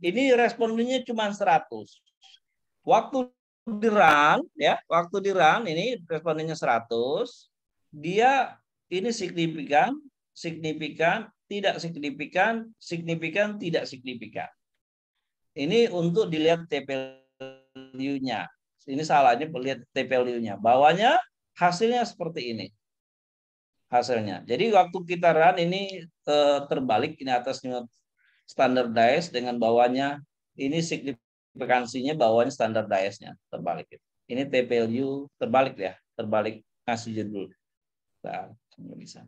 ini respondennya cuma 100. Waktu di run ini respondennya 100. Dia ini signifikan, tidak signifikan, tidak signifikan. Ini untuk dilihat TP-value-nya. Ini salahnya lihat TP-value-nya. Bawahnya hasilnya seperti ini. Hasilnya. Jadi waktu kita run ini terbalik, ini atasnya standardized dengan bawahnya ini signifikansinya, bawahnya standardized-nya terbalik. Ini TP-value terbalik ya, terbalik ngasih judul. Nah, bisa.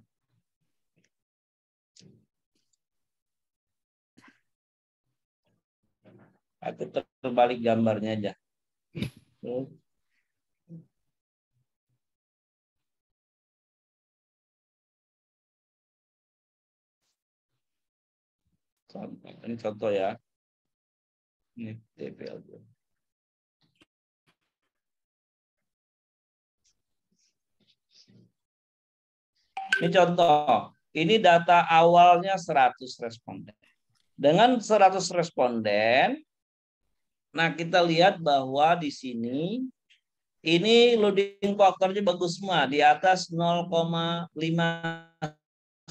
Atau terbalik gambarnya aja. Ini contoh ya. Ini TP-value. Ini contoh. Ini data awalnya 100 responden. Dengan 100 responden, nah kita lihat bahwa di sini ini loading faktornya bagus semua, di atas 0,5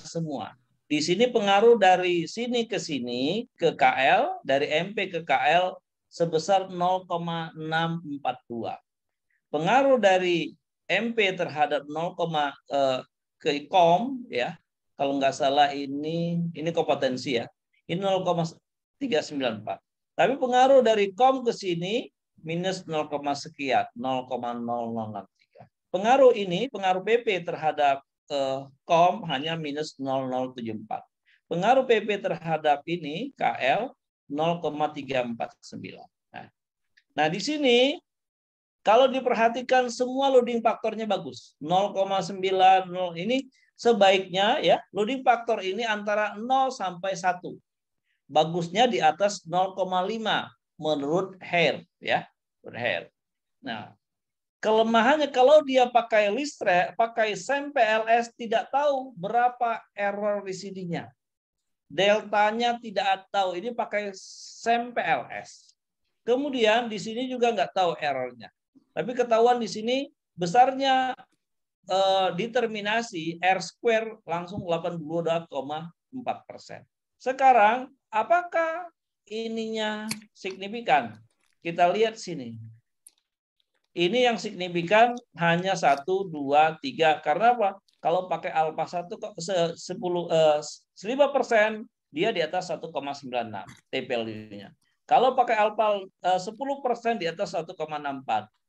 semua. Di sini pengaruh dari sini ke sini ke KL, dari MP ke KL sebesar 0,642. Pengaruh dari MP terhadap 0, ke KOM ya, kalau nggak salah ini kompetensi ya, ini 0,394. Tapi pengaruh dari KOM ke sini minus 0, sekian, 0,0063. Pengaruh PP terhadap KOM hanya minus 0,074. Pengaruh PP terhadap ini KL 0,349. Nah, di sini kalau diperhatikan semua loading faktornya bagus. 0,90 ini sebaiknya ya, loading faktor ini antara 0 sampai 1. Bagusnya di atas 0,5 menurut Hare ya, menurut Hare. Nah, kelemahannya kalau dia pakai Listre, pakai SAMPLS tidak tahu berapa error di sininya. Deltanya tidak tahu, ini pakai SAMPLS. Kemudian di sini juga nggak tahu errornya. Tapi ketahuan di sini besarnya determinasi R square langsung 82,4%. Sekarang apakah ininya signifikan? Kita lihat sini. Ini yang signifikan hanya 1, 2, 3. Karena apa? Kalau pakai alpha 1 5% dia di atas 1,96 TP-value-nya. Kalau pakai alpha 10% di atas 1,64.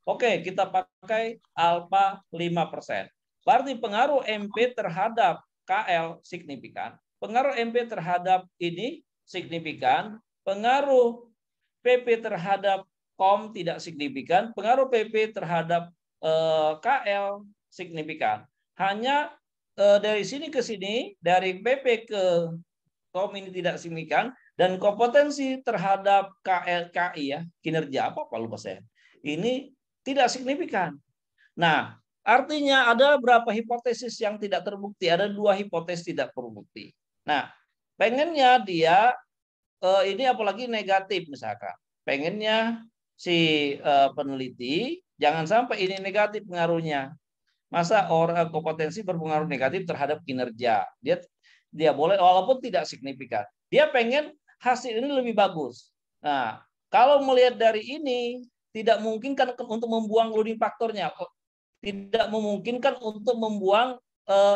Oke, kita pakai alpha 5%. Berarti pengaruh MP terhadap KL signifikan. Pengaruh MP terhadap ini signifikan. Pengaruh PP terhadap KOM tidak signifikan. Pengaruh PP terhadap KL signifikan. Hanya dari sini ke sini, dari PP ke KOM ini tidak signifikan. Dan kompetensi terhadap KLKI ya, kinerja apa lupa saya. Ini tidak signifikan. Nah, artinya ada berapa hipotesis yang tidak terbukti? Ada 2 hipotesis tidak terbukti. Nah, pengennya dia ini apalagi negatif misalkan. Pengennya si peneliti jangan sampai ini negatif pengaruhnya. Masa orang kompetensi berpengaruh negatif terhadap kinerja? Dia boleh walaupun tidak signifikan. Dia pengen hasil ini lebih bagus. Nah, kalau melihat dari ini tidak memungkinkan untuk membuang loading faktornya, tidak memungkinkan untuk membuang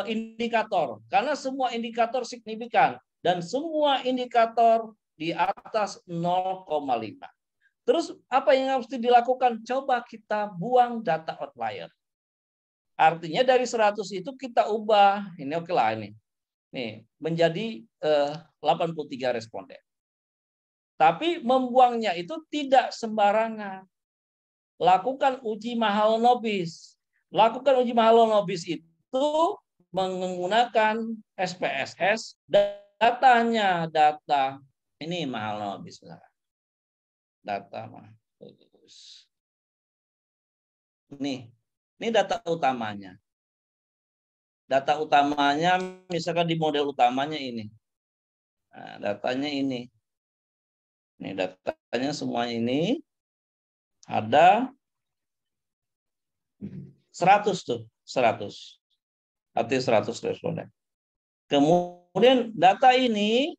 indikator karena semua indikator signifikan dan semua indikator di atas 0,5. Terus apa yang harus dilakukan? Coba kita buang data outlier. Artinya dari 100 itu kita ubah, ini oke lah ini. Nih, menjadi 83 responden. Tapi membuangnya itu tidak sembarangan. Lakukan uji Mahalanobis. Lakukan uji Mahalanobis itu menggunakan SPSS, datanya data ini Mahalanobis. Data Mahalanobis. Ini data utamanya. Data utamanya misalkan di model utamanya ini. Nah, datanya ini. Ini datanya semua ini ada 100 tuh, 100. Artinya 100 responden. Kemudian data ini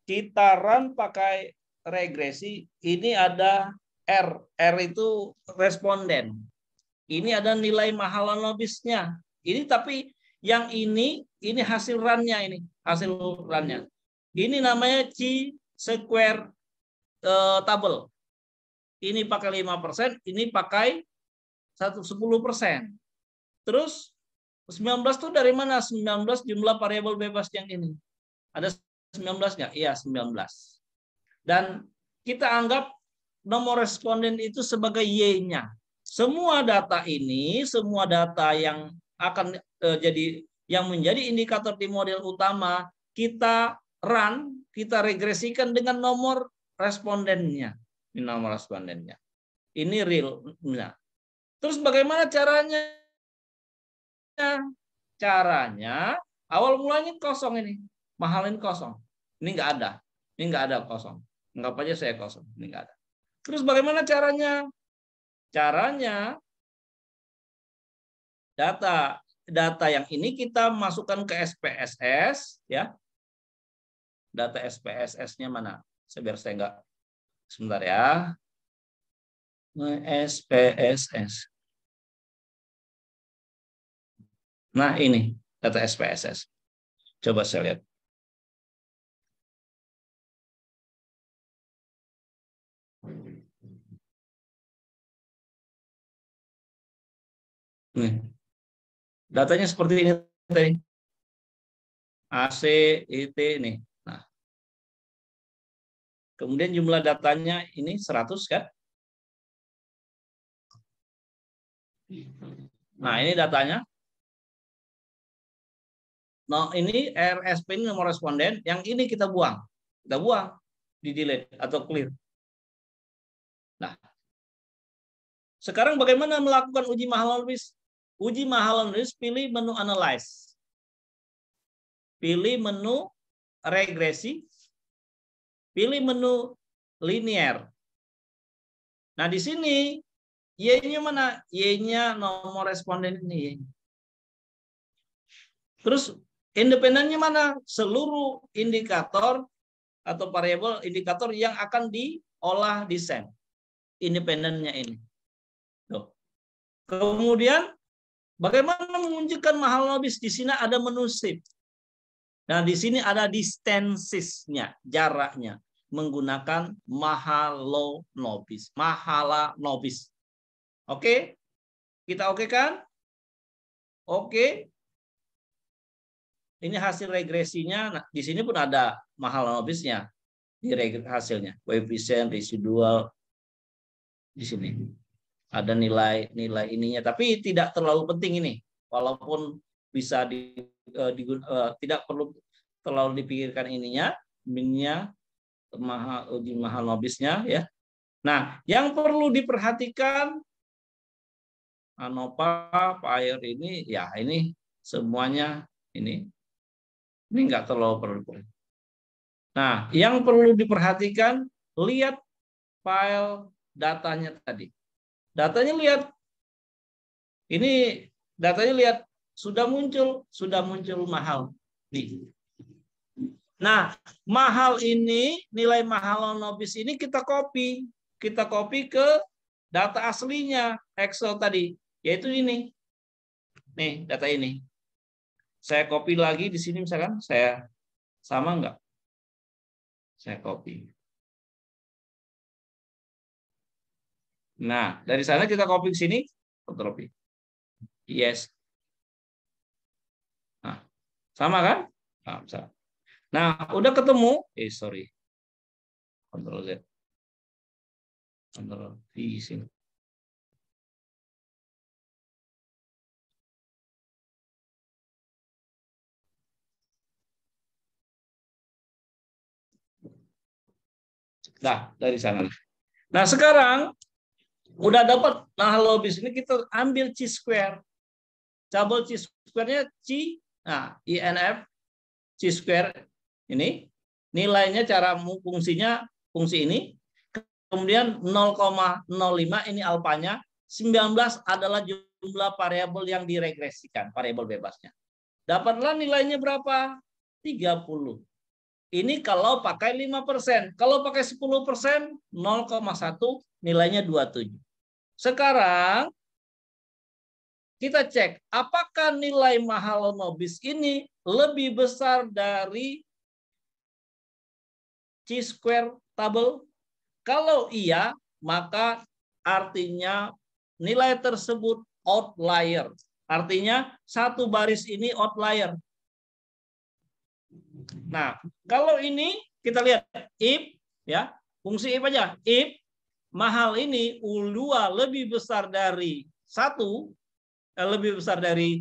kita run pakai regresi. Ini ada R. R itu responden. Ini ada nilai Mahalanobisnya. Ini tapi yang ini hasil run-nya ini, hasil run-nya. Ini namanya chi-square table. Ini pakai 5%, ini pakai 10%. Terus 19 itu dari mana? 19 jumlah variabel bebas yang ini. Ada 19 nggak? Iya, 19. Dan kita anggap nomor responden itu sebagai Y-nya. Semua data ini, semua data yang akan yang menjadi indikator di model utama, kita run, kita regresikan dengan nomor respondennya. Ini nomor respondennya. Ini real. Nah, terus bagaimana caranya? Caranya, awal mulanya kosong ini. Mahalin kosong. Ini nggak ada. Ini nggak ada kosong. Anggap aja saya kosong. Ini nggak ada. Terus bagaimana caranya? Caranya, data yang ini kita masukkan ke SPSS. Ya. Data SPSS-nya mana? Biar saya nggak. Sebentar ya. SPSS. Nah, ini data SPSS. Coba saya lihat. Nih. Datanya seperti ini tadi. AC, IT nih. Nah. Kemudian jumlah datanya ini 100 kan? Nah, ini datanya. Nah, ini RSP ini nomor responden, yang ini kita buang. Kita buang, di delete atau clear. Nah, sekarang bagaimana melakukan uji Mahalanobis? Uji Mahalanobis, pilih menu analyze. Pilih menu regresi. Pilih menu linear. Nah, di sini Y-nya mana? Y-nya nomor responden ini. Terus independennya mana? Seluruh indikator atau variabel indikator yang akan diolah di SEM. Independennya ini. Tuh. Kemudian bagaimana menunjukkan Mahalanobis? Di sini ada menu shift. Nah, di sini ada distancesnya, jaraknya, menggunakan Mahalanobis. Mahalanobis. Oke? Kita oke kan? Oke. Ini hasil regresinya. Nah, di sini pun ada Mahalanobisnya di hasilnya. Koefisien residual di sini. Ada nilai ininya, tapi tidak terlalu penting ini. Walaupun bisa tidak perlu terlalu dipikirkan ininya, minnya, uji Mahalanobisnya ya. Nah, yang perlu diperhatikan ANOVA, PAIR ini ya ini semuanya ini nggak terlalu perlu. Nah, yang perlu diperhatikan, lihat file datanya tadi. Datanya lihat, ini datanya lihat sudah muncul mahal. Nah, mahal ini, nilai Mahalanobis ini kita copy ke data aslinya Excel tadi, yaitu ini. Nih, data ini. Saya copy lagi di sini misalkan, saya sama enggak? Saya copy. Nah, dari sana kita copy ke sini, Ctrl V. Yes. Nah, sama kan? Nah, sama. Nah, udah ketemu. Sorry. Ctrl Z. Ctrl V sini. Nah, dari sana. Nah, sekarang udah dapat Mahalanobis ini, kita ambil chi-square. Cabul chi-square-nya INF chi-square ini. Nilainya, cara fungsinya, fungsi ini. Kemudian 0,05 ini alfanya. 19 adalah jumlah variabel yang diregresikan, variabel bebasnya. Dapatlah nilainya berapa? 30. Ini kalau pakai 5%. Kalau pakai 10%, 0,1 nilainya 27. Sekarang kita cek apakah nilai Mahalanobis ini lebih besar dari chi-square table. Kalau iya, maka artinya nilai tersebut outlier. Artinya satu baris ini outlier. Nah, kalau ini kita lihat if ya, fungsi if aja. If mahal ini U2 lebih besar dari 1, lebih besar dari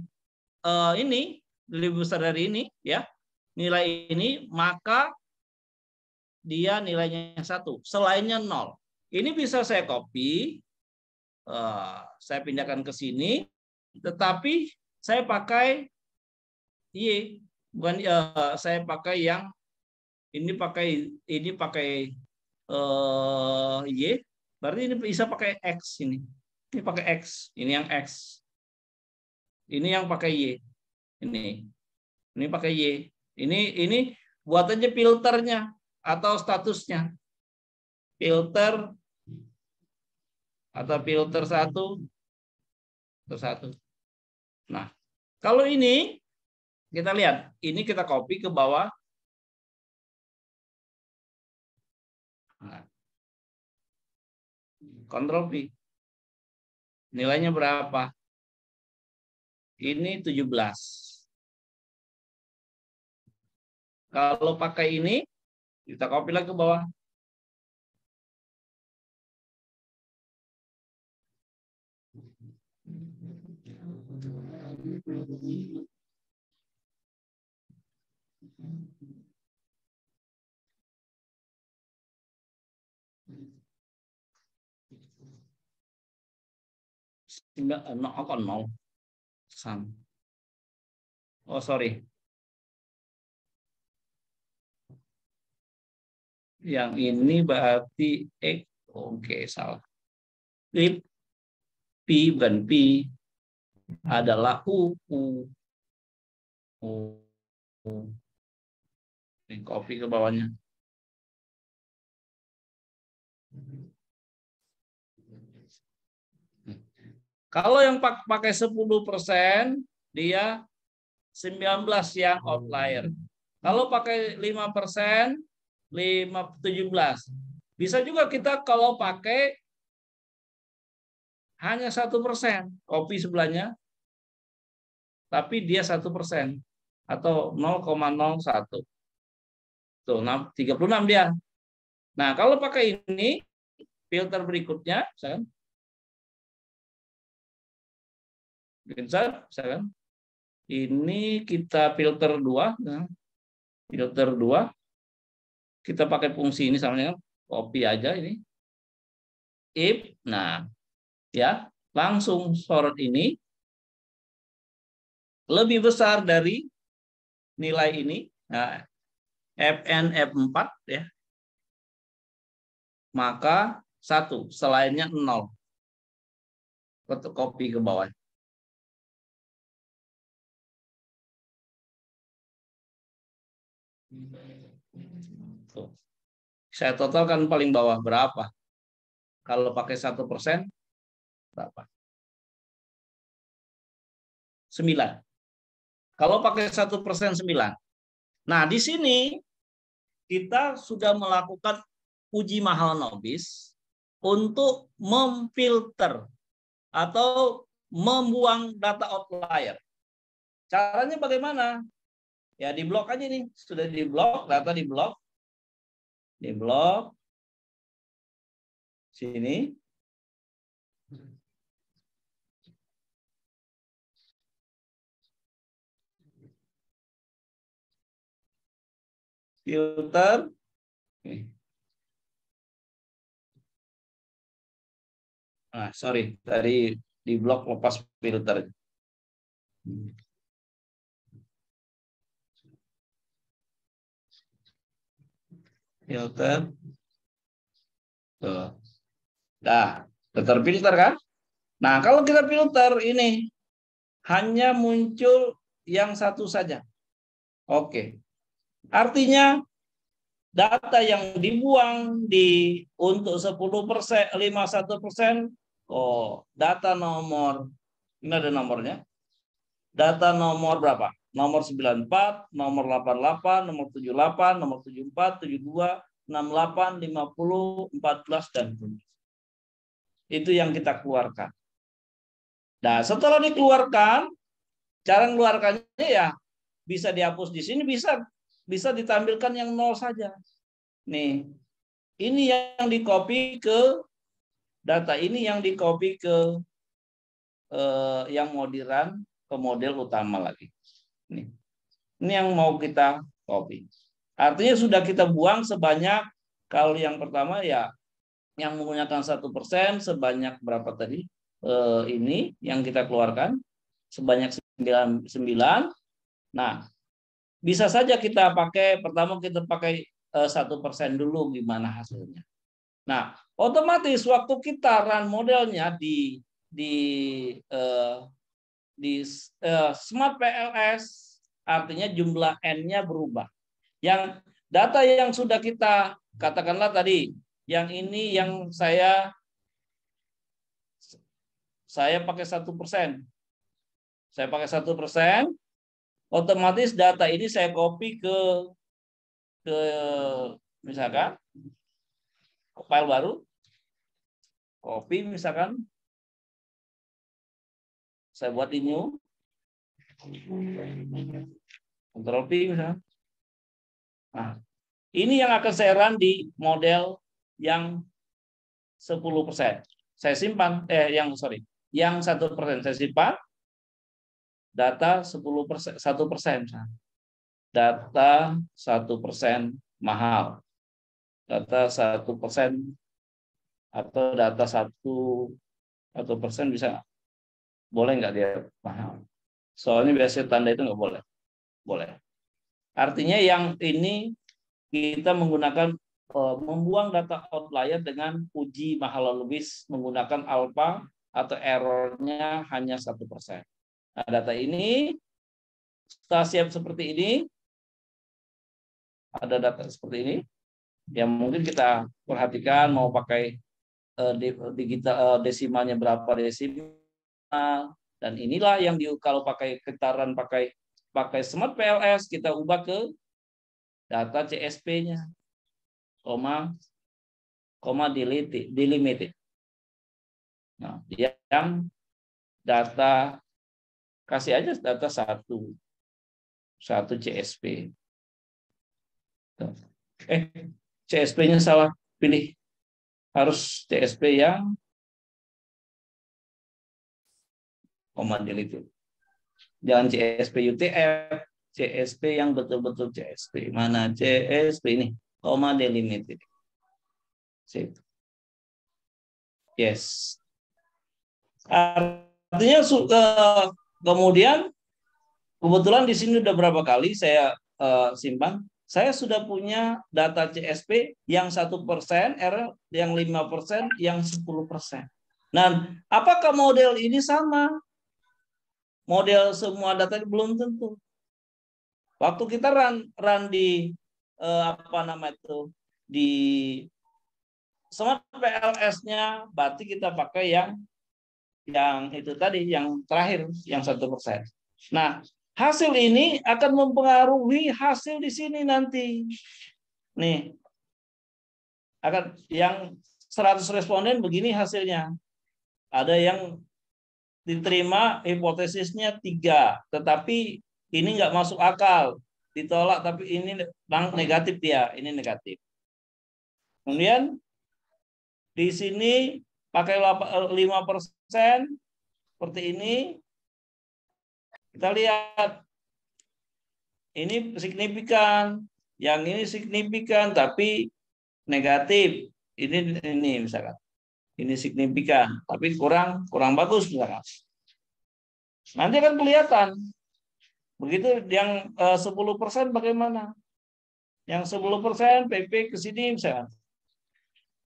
ini, lebih besar dari ini ya. Nilai ini, maka dia nilainya 1, selainnya 0. Ini bisa saya copy, saya pindahkan ke sini, tetapi saya pakai Y, bukan saya pakai yang ini pakai Y, berarti ini bisa pakai X ini. Ini pakai X, ini yang X. Ini yang pakai Y. Ini pakai Y. Ini buat aja filternya atau statusnya. Filter atau filter 1. Nah, kalau ini kita lihat, ini kita copy ke bawah. Nah, Ctrl V. Nilainya berapa? Ini 17. Kalau pakai ini, kita copy lagi ke bawah. Nol. Oh, sorry. Yang ini berarti X. Oke, salah. If P bukan P adalah U. Ini copy ke bawahnya. Kalau yang pakai 10%, dia 19 yang outlier. Kalau pakai 5%, 17. Bisa juga kita kalau pakai hanya 1%, copy sebelahnya, tapi dia 1% atau 0,01. Tuh, 36 dia. Nah, kalau pakai ini, filter berikutnya, misalkan, ini kita filter 2, filter 2, kita pakai fungsi ini sama dengan copy aja ini. If, nah, ya, langsung sorot ini lebih besar dari nilai ini. Nah, Fn F4 ya. Maka 1, selainnya 0. Copy ke bawah. Tuh. Saya totalkan paling bawah berapa? Kalau pakai 1%, berapa? 9. Kalau pakai 1%, 9. Nah, di sini kita sudah melakukan uji Mahalanobis untuk memfilter atau membuang data outlier. Caranya bagaimana? Ya di blok aja nih, sudah di blok, data di blok. Di blok sini. Filter. Nah, sorry, tadi di blok lepas filter. Filter. Tuh. Nah, terfilter kan? Nah, kalau kita filter ini hanya muncul yang satu saja. Oke. Artinya data yang dibuang untuk 10%, 51%, oh, data nomor, ini ada nomornya. Data nomor berapa? Nomor 94, nomor 88, nomor 78, nomor 74, 72, 68, 50, 14, dan 7. Itu yang kita keluarkan. Nah, setelah dikeluarkan, cara mengeluarkannya ya bisa dihapus di sini, bisa ditampilkan yang nol saja. Nih, ini yang di-copy ke data ini yang di-copy ke yang mau di-run ke model utama lagi. Nih. Ini yang mau kita copy. Artinya sudah kita buang sebanyak, kalau yang pertama ya yang menggunakan 1% sebanyak berapa tadi? Ini yang kita keluarkan sebanyak 9. Nah, bisa saja kita pakai, pertama kita pakai 1% dulu gimana hasilnya. Nah, otomatis waktu kita run modelnya di Smart PLS, artinya jumlah N-nya berubah. Yang data yang sudah kita katakanlah tadi, yang ini yang saya pakai 1%. Saya pakai 1%, otomatis data ini saya copy ke misalkan ke file baru, copy misalkan, saya buat di new, Ctrl P misalkan. Nah, ini yang akan saya run di model yang 10%. Saya simpan, yang 1% saya simpan. Data 10%, 1%. Data 1% mahal. Data 1% atau data 1% bisa, boleh nggak dia mahal? Soalnya biasanya tanda itu nggak boleh. Boleh. Artinya yang ini kita menggunakan membuang data outlier dengan uji Mahalanobis menggunakan alpha atau errornya hanya 1%. Nah, data ini setelah siap seperti ini, ada data seperti ini, yang mungkin kita perhatikan mau pakai digital desimalnya berapa desimal, dan inilah yang kalau pakai getaran pakai Smart PLS kita ubah ke data CSP-nya, delimited. Nah, yang data kasih aja data satu CSP. CSP-nya salah pilih, harus CSP yang deleted. Jangan CSP UTF, CSP yang betul-betul CSP. Mana CSP ini? Delimited. Yes. Artinya kemudian kebetulan di sini udah berapa kali saya simpan. Saya sudah punya data CSP yang 1%, error yang 5%, yang 10%. Nah, apakah model ini sama? Model semua data belum tentu. Waktu kita run di di Smart PLS-nya, berarti kita pakai yang itu tadi, yang terakhir, yang 1%. Nah, hasil ini akan mempengaruhi hasil di sini nanti. Nih, akan yang 100 responden begini hasilnya. Ada yang diterima hipotesisnya 3, tetapi ini nggak masuk akal, ditolak, tapi ini negatif ya, ini negatif. Kemudian di sini pakai 5% seperti ini. Kita lihat ini signifikan, yang ini signifikan tapi negatif. Ini misalkan. Ini signifikan tapi kurang bagus misalkan. Nanti akan kelihatan. Begitu yang 10% bagaimana? Yang 10% PP ke sini misalkan.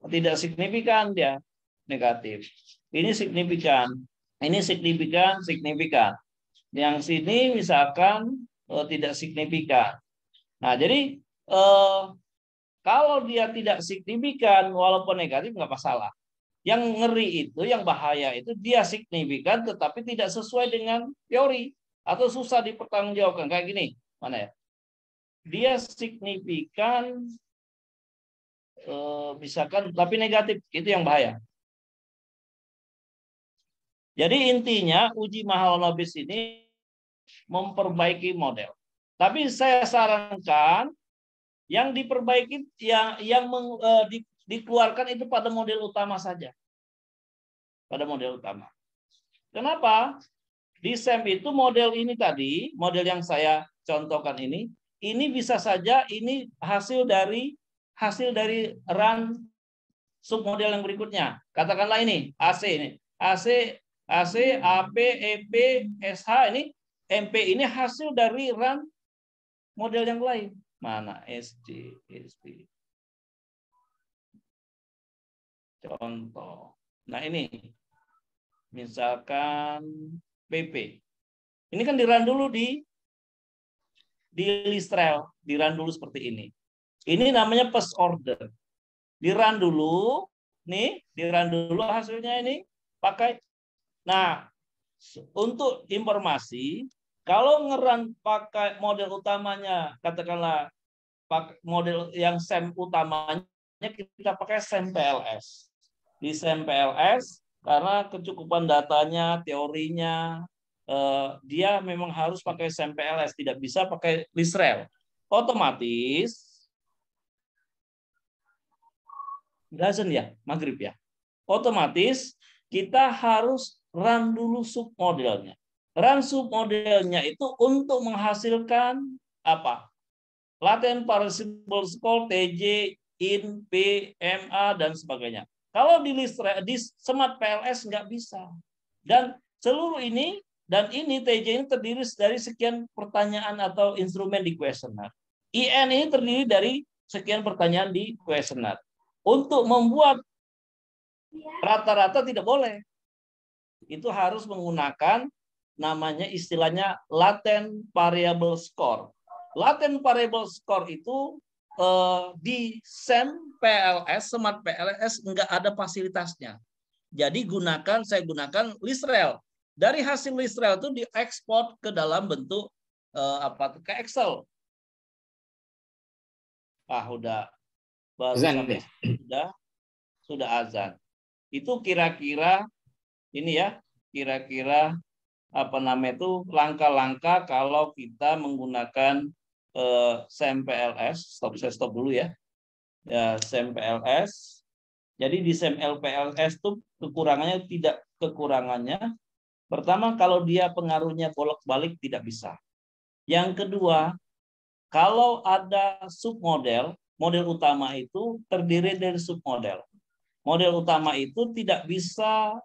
Tidak signifikan dia negatif. Ini signifikan. Ini signifikan, signifikan. Yang sini misalkan tidak signifikan. Nah, jadi kalau dia tidak signifikan walaupun negatif nggak masalah. Yang ngeri itu, yang bahaya itu dia signifikan tetapi tidak sesuai dengan teori atau susah dipertanggungjawabkan. Kayak gini, mana ya? Dia signifikan misalkan tapi negatif, itu yang bahaya. Jadi intinya uji Mahalanobis ini memperbaiki model. Tapi saya sarankan yang diperbaiki dikeluarkan itu pada model utama saja. Pada model utama. Kenapa? Di SEM itu model ini tadi, model yang saya contohkan ini bisa saja ini hasil dari run submodel yang berikutnya. Katakanlah ini AC ini. AC, AP, EP, SH ini MP ini hasil dari run model yang lain. Mana SD, SD. Contoh. Nah ini. Misalkan PP. Ini kan di-run dulu di Listrel. Di-run dulu seperti ini. Ini namanya first order. Di-run dulu. Nih, di-run dulu hasilnya ini. Pakai. Nah, untuk informasi, kalau nge-run pakai model utamanya, katakanlah pakai model yang SEM utamanya, kita pakai SEM PLS. Di SEM PLS, karena kecukupan datanya, teorinya, dia memang harus pakai SEM PLS, tidak bisa pakai Listrel. Otomatis, doesn't ya, maghrib ya. Otomatis kita harus run dulu submodelnya. Run submodelnya itu untuk menghasilkan apa? Latent Parsival Score, TJ, IN, P, MA, dan sebagainya. Kalau di Smart PLS nggak bisa. Dan seluruh ini, dan ini TJ ini terdiri dari sekian pertanyaan atau instrumen di kuesioner. IN ini terdiri dari sekian pertanyaan di kuesioner. Untuk membuat rata-rata tidak boleh. Itu harus menggunakan namanya istilahnya latent variable score. Latent variable score itu di SEM PLS, Smart PLS enggak ada fasilitasnya. Jadi saya gunakan Listrel. Dari hasil Listrel itu diekspor ke dalam bentuk ke Excel. Udah baru azan, sampai sudah azan. Itu kira-kira ini ya, kira-kira langkah-langkah kalau kita menggunakan SEM PLS. Saya stop dulu ya. SEM PLS. Jadi di SEM PLS itu kekurangannya. Pertama, kalau dia pengaruhnya bolak-balik tidak bisa. Yang kedua, kalau ada submodel, model utama itu terdiri dari submodel. Model utama itu tidak bisa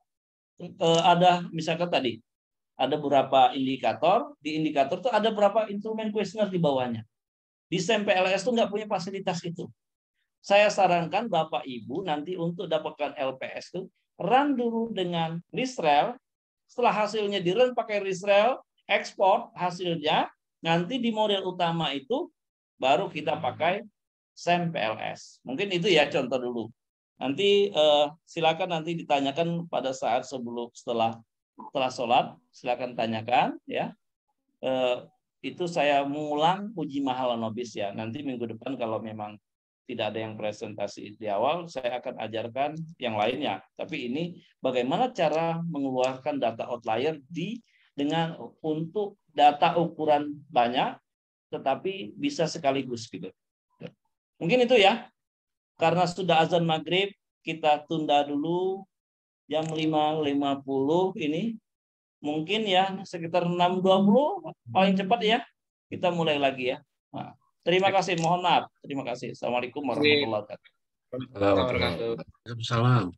ada misalkan tadi ada beberapa indikator, di indikator itu ada beberapa instrumen kuesioner di bawahnya. Di SEM PLS itu nggak punya fasilitas itu. Saya sarankan Bapak Ibu nanti untuk dapatkan LPS itu run dulu dengan Listrel. Setelah hasilnya di run pakai Listrel, ekspor hasilnya, nanti di model utama itu baru kita pakai SEM PLS. Mungkin itu ya contoh dulu. Nanti silakan nanti ditanyakan pada saat setelah sholat, silakan tanyakan ya. Itu saya mengulang uji Mahalanobis ya. Nanti minggu depan kalau memang tidak ada yang presentasi di awal, saya akan ajarkan yang lainnya. Tapi ini bagaimana cara mengeluarkan data outlier untuk data ukuran banyak, tetapi bisa sekaligus gitu. Mungkin itu ya. Karena sudah azan maghrib, kita tunda dulu jam 5.50 ini. Mungkin ya sekitar 6.20 paling cepat ya. Kita mulai lagi ya. Nah, terima kasih, mohon maaf. Terima kasih. Assalamualaikum warahmatullahi wabarakatuh. Waalaikumsalam.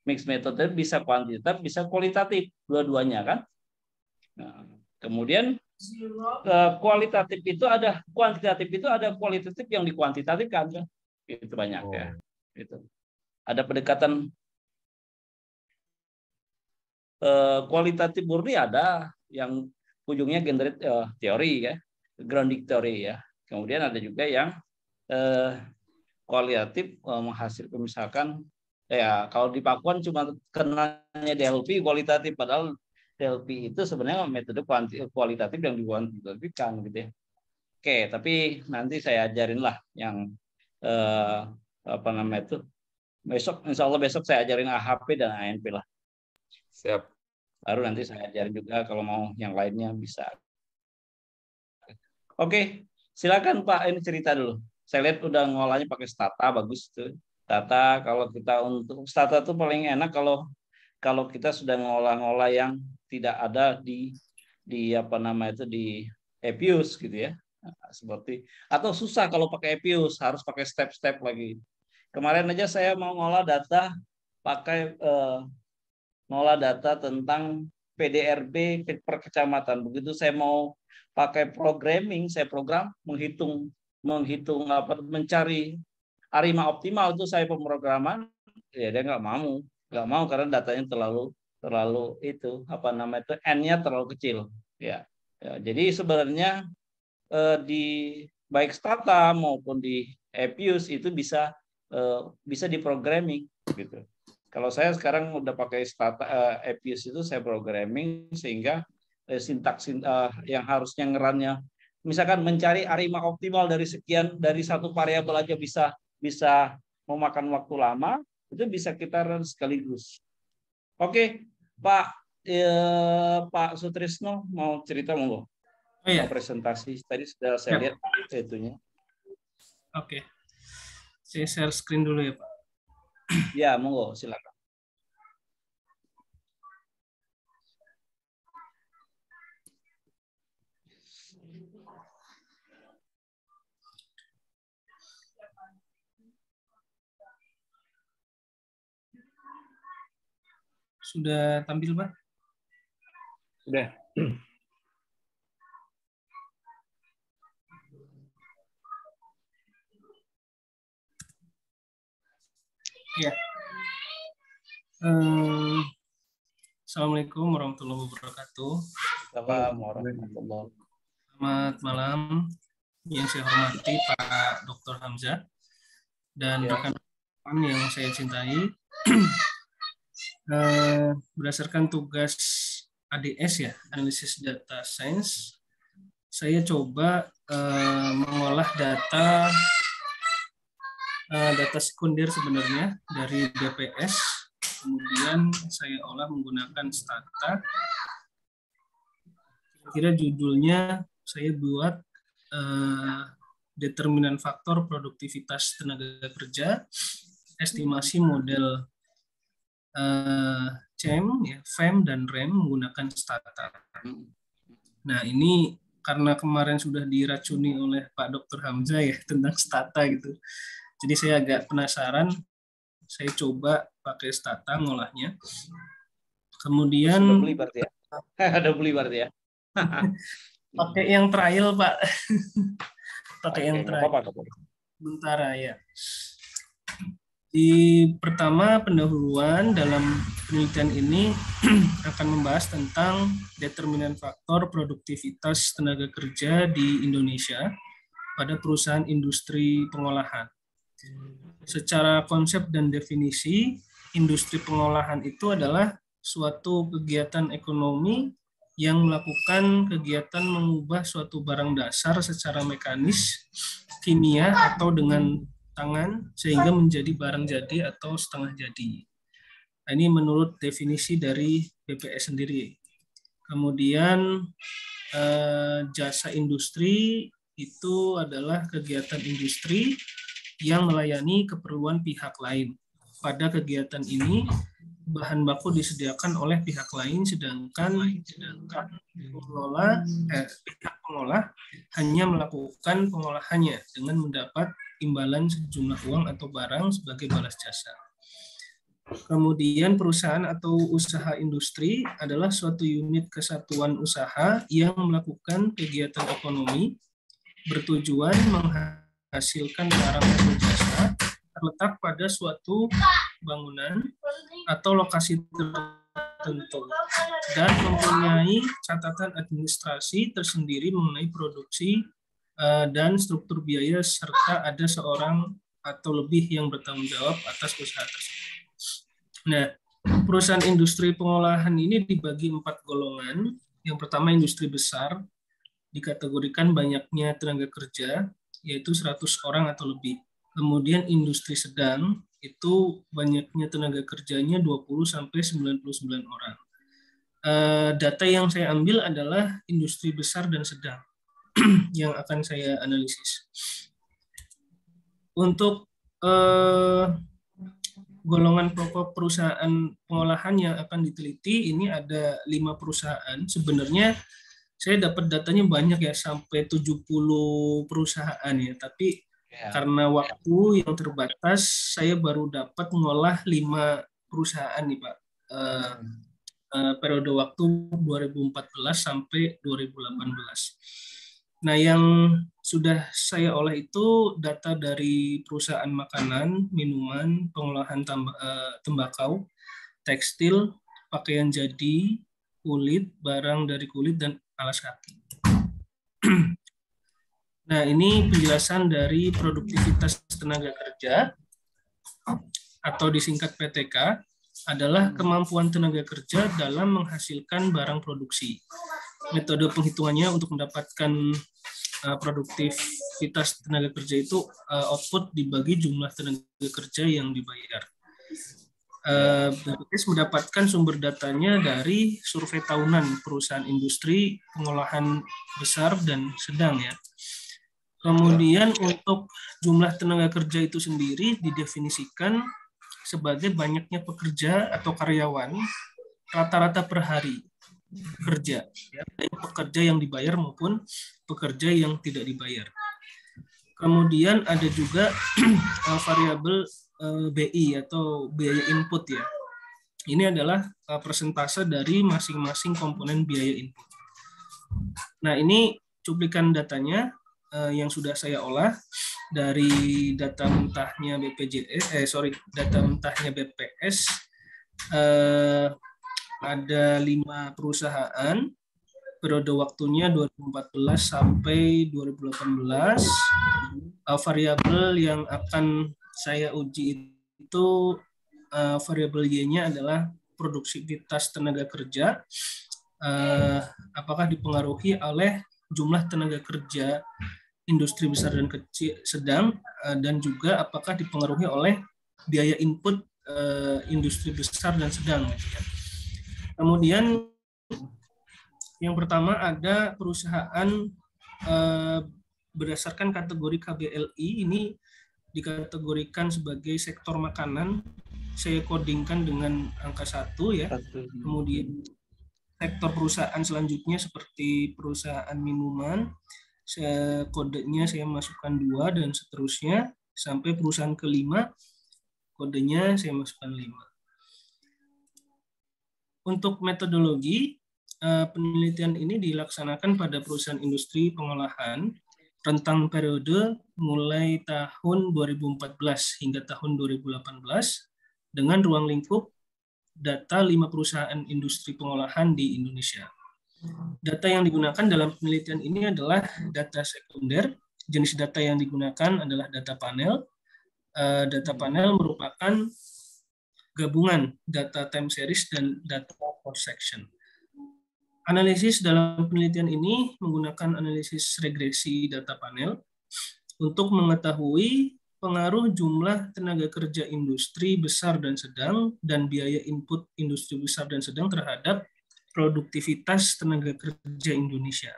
Mixed method bisa kuantitatif, bisa kualitatif, dua-duanya kan. Nah, kemudian kualitatif itu ada, kuantitatif itu ada kualitatif yang dikuantitatifkan kan. Itu banyak ya. Itu. Ada pendekatan kualitatif murni, ada yang ujungnya generate teori ya, grounding teori ya. Kemudian ada juga yang kualitatif menghasilkan misalkan ya kalau di Pakuan cuma kenanya DLP kualitatif, padahal DLP itu sebenarnya metode kualitatif yang dikuantitatifkan gitu ya. Oke, tapi nanti saya ajarin lah yang apa namanya itu besok, insya Allah besok saya ajarin AHP dan ANP lah. Siap. Baru nanti saya ajarin juga kalau mau yang lainnya bisa. Oke, silakan Pak, ini cerita dulu. Saya lihat udah ngolahnya pakai Stata, bagus tuh. Stata, kalau kita untuk Stata tuh paling enak kalau kita sudah ngolah-ngolah yang tidak ada di apa nama itu di Epius gitu ya. Nah, seperti atau susah kalau pakai Epius, harus pakai step-step lagi. Kemarin aja saya mau ngolah data pakai ngolah data tentang PDRB per kecamatan. Begitu saya mau pakai programming, saya program menghitung apa, mencari arima optimal, itu saya pemrograman, ya dia nggak mau karena datanya terlalu itu apa namanya itu n-nya terlalu kecil ya. Jadi sebenarnya di baik Stata maupun di Epius itu bisa diprogramming gitu. Kalau saya sekarang udah pakai Stata Epius itu saya programming sehingga sintaks yang harusnya ngerannya misalkan mencari arima optimal dari sekian, dari satu variabel aja bisa memakan waktu lama, itu bisa kita run sekaligus. Oke, Pak Sutrisno mau cerita monggo. Oh iya. Mau presentasi tadi sudah saya lihat itunya. Oke. Saya share screen dulu ya, Pak. Ya, monggo silakan. Sudah tampil, Pak? Sudah. Ya. Assalamualaikum warahmatullahi wabarakatuh. Selamat malam. Yang saya hormati Pak Dr. Hamzah dan rekan-rekan yang saya cintai. Berdasarkan tugas ADS ya, Analisis Data Science, saya coba mengolah data sekunder sebenarnya dari BPS, kemudian saya olah menggunakan Stata. Kira judulnya saya buat determinan faktor produktivitas tenaga kerja, estimasi model CEM, ya, FEM dan REM menggunakan Stata. Nah ini karena kemarin sudah diracuni oleh Pak Dr. Hamzah ya tentang Stata gitu. Jadi saya agak penasaran, saya coba pakai Stata ngolahnya. Kemudian sudah beli berarti ya. Ada beli berarti ya. Pakai yang trial, Pak. Pakai yang trial. Sementara ya. Di pertama pendahuluan dalam penelitian ini akan membahas tentang determinan faktor produktivitas tenaga kerja di Indonesia pada perusahaan industri pengolahan. Secara konsep dan definisi, industri pengolahan itu adalah suatu kegiatan ekonomi yang melakukan kegiatan mengubah suatu barang dasar secara mekanis, kimia, atau dengan tangan sehingga menjadi barang jadi atau setengah jadi. Nah, ini menurut definisi dari BPS sendiri. Kemudian jasa industri itu adalah kegiatan industri yang melayani keperluan pihak lain. Pada kegiatan ini bahan baku disediakan oleh pihak lain, sedangkan pihak pengolah hanya melakukan pengolahannya dengan mendapat imbalan sejumlah uang atau barang sebagai balas jasa. Kemudian perusahaan atau usaha industri adalah suatu unit kesatuan usaha yang melakukan kegiatan ekonomi bertujuan menghasilkan barang atau jasa terletak pada suatu bangunan atau lokasi tertentu dan mempunyai catatan administrasi tersendiri mengenai produksi dan struktur biaya serta ada seorang atau lebih yang bertanggung jawab atas usaha tersebut. Nah, perusahaan industri pengolahan ini dibagi 4 golongan. Yang pertama industri besar, dikategorikan banyaknya tenaga kerja, yaitu 100 orang atau lebih. Kemudian industri sedang, itu banyaknya tenaga kerjanya 20-99 orang. Data yang saya ambil adalah industri besar dan sedang yang akan saya analisis. Untuk golongan pokok perusahaan pengolahan yang akan diteliti, ini ada 5 perusahaan. Sebenarnya saya dapat datanya banyak ya, sampai 70 perusahaan ya, tapi karena waktu yang terbatas, saya baru dapat mengolah 5 perusahaan nih Pak. Periode waktu 2014 sampai 2018. Nah, yang sudah saya olah itu data dari perusahaan makanan, minuman, pengolahan tembakau, tekstil, pakaian jadi, kulit, barang dari kulit, dan alas kaki. Nah, ini penjelasan dari produktivitas tenaga kerja, atau disingkat PTK, adalah kemampuan tenaga kerja dalam menghasilkan barang produksi. Metode penghitungannya untuk mendapatkan produktivitas tenaga kerja itu output dibagi jumlah tenaga kerja yang dibayar. BPS mendapatkan sumber datanya dari survei tahunan perusahaan industri pengolahan besar dan sedang ya. Kemudian untuk jumlah tenaga kerja itu sendiri didefinisikan sebagai banyaknya pekerja atau karyawan rata-rata per hari kerja, ya, baik pekerja yang dibayar maupun pekerja yang tidak dibayar. Kemudian ada juga variabel BI atau biaya input ya. Ini adalah persentase dari masing-masing komponen biaya input. Nah, ini cuplikan datanya yang sudah saya olah dari data mentahnya data mentahnya BPS. Ada 5 perusahaan, periode waktunya 2014 sampai 2018. Variabel yang akan saya uji itu variabel Y-nya adalah produktivitas tenaga kerja. Apakah dipengaruhi oleh jumlah tenaga kerja industri besar dan kecil sedang, dan juga apakah dipengaruhi oleh biaya input industri besar dan sedang. Kemudian yang pertama ada perusahaan berdasarkan kategori KBLI, ini dikategorikan sebagai sektor makanan. Saya codingkan dengan angka 1 ya. Kemudian sektor perusahaan selanjutnya seperti perusahaan minuman, kodenya saya masukkan 2 dan seterusnya sampai perusahaan kelima, kodenya saya masukkan 5. Untuk metodologi, penelitian ini dilaksanakan pada perusahaan industri pengolahan rentang periode mulai tahun 2014 hingga tahun 2018 dengan ruang lingkup data 5 perusahaan industri pengolahan di Indonesia. Data yang digunakan dalam penelitian ini adalah data sekunder. Jenis data yang digunakan adalah data panel. Data panel merupakan gabungan data time series dan data cross section. Analisis dalam penelitian ini menggunakan analisis regresi data panel untuk mengetahui pengaruh jumlah tenaga kerja industri besar dan sedang dan biaya input industri besar dan sedang terhadap produktivitas tenaga kerja Indonesia.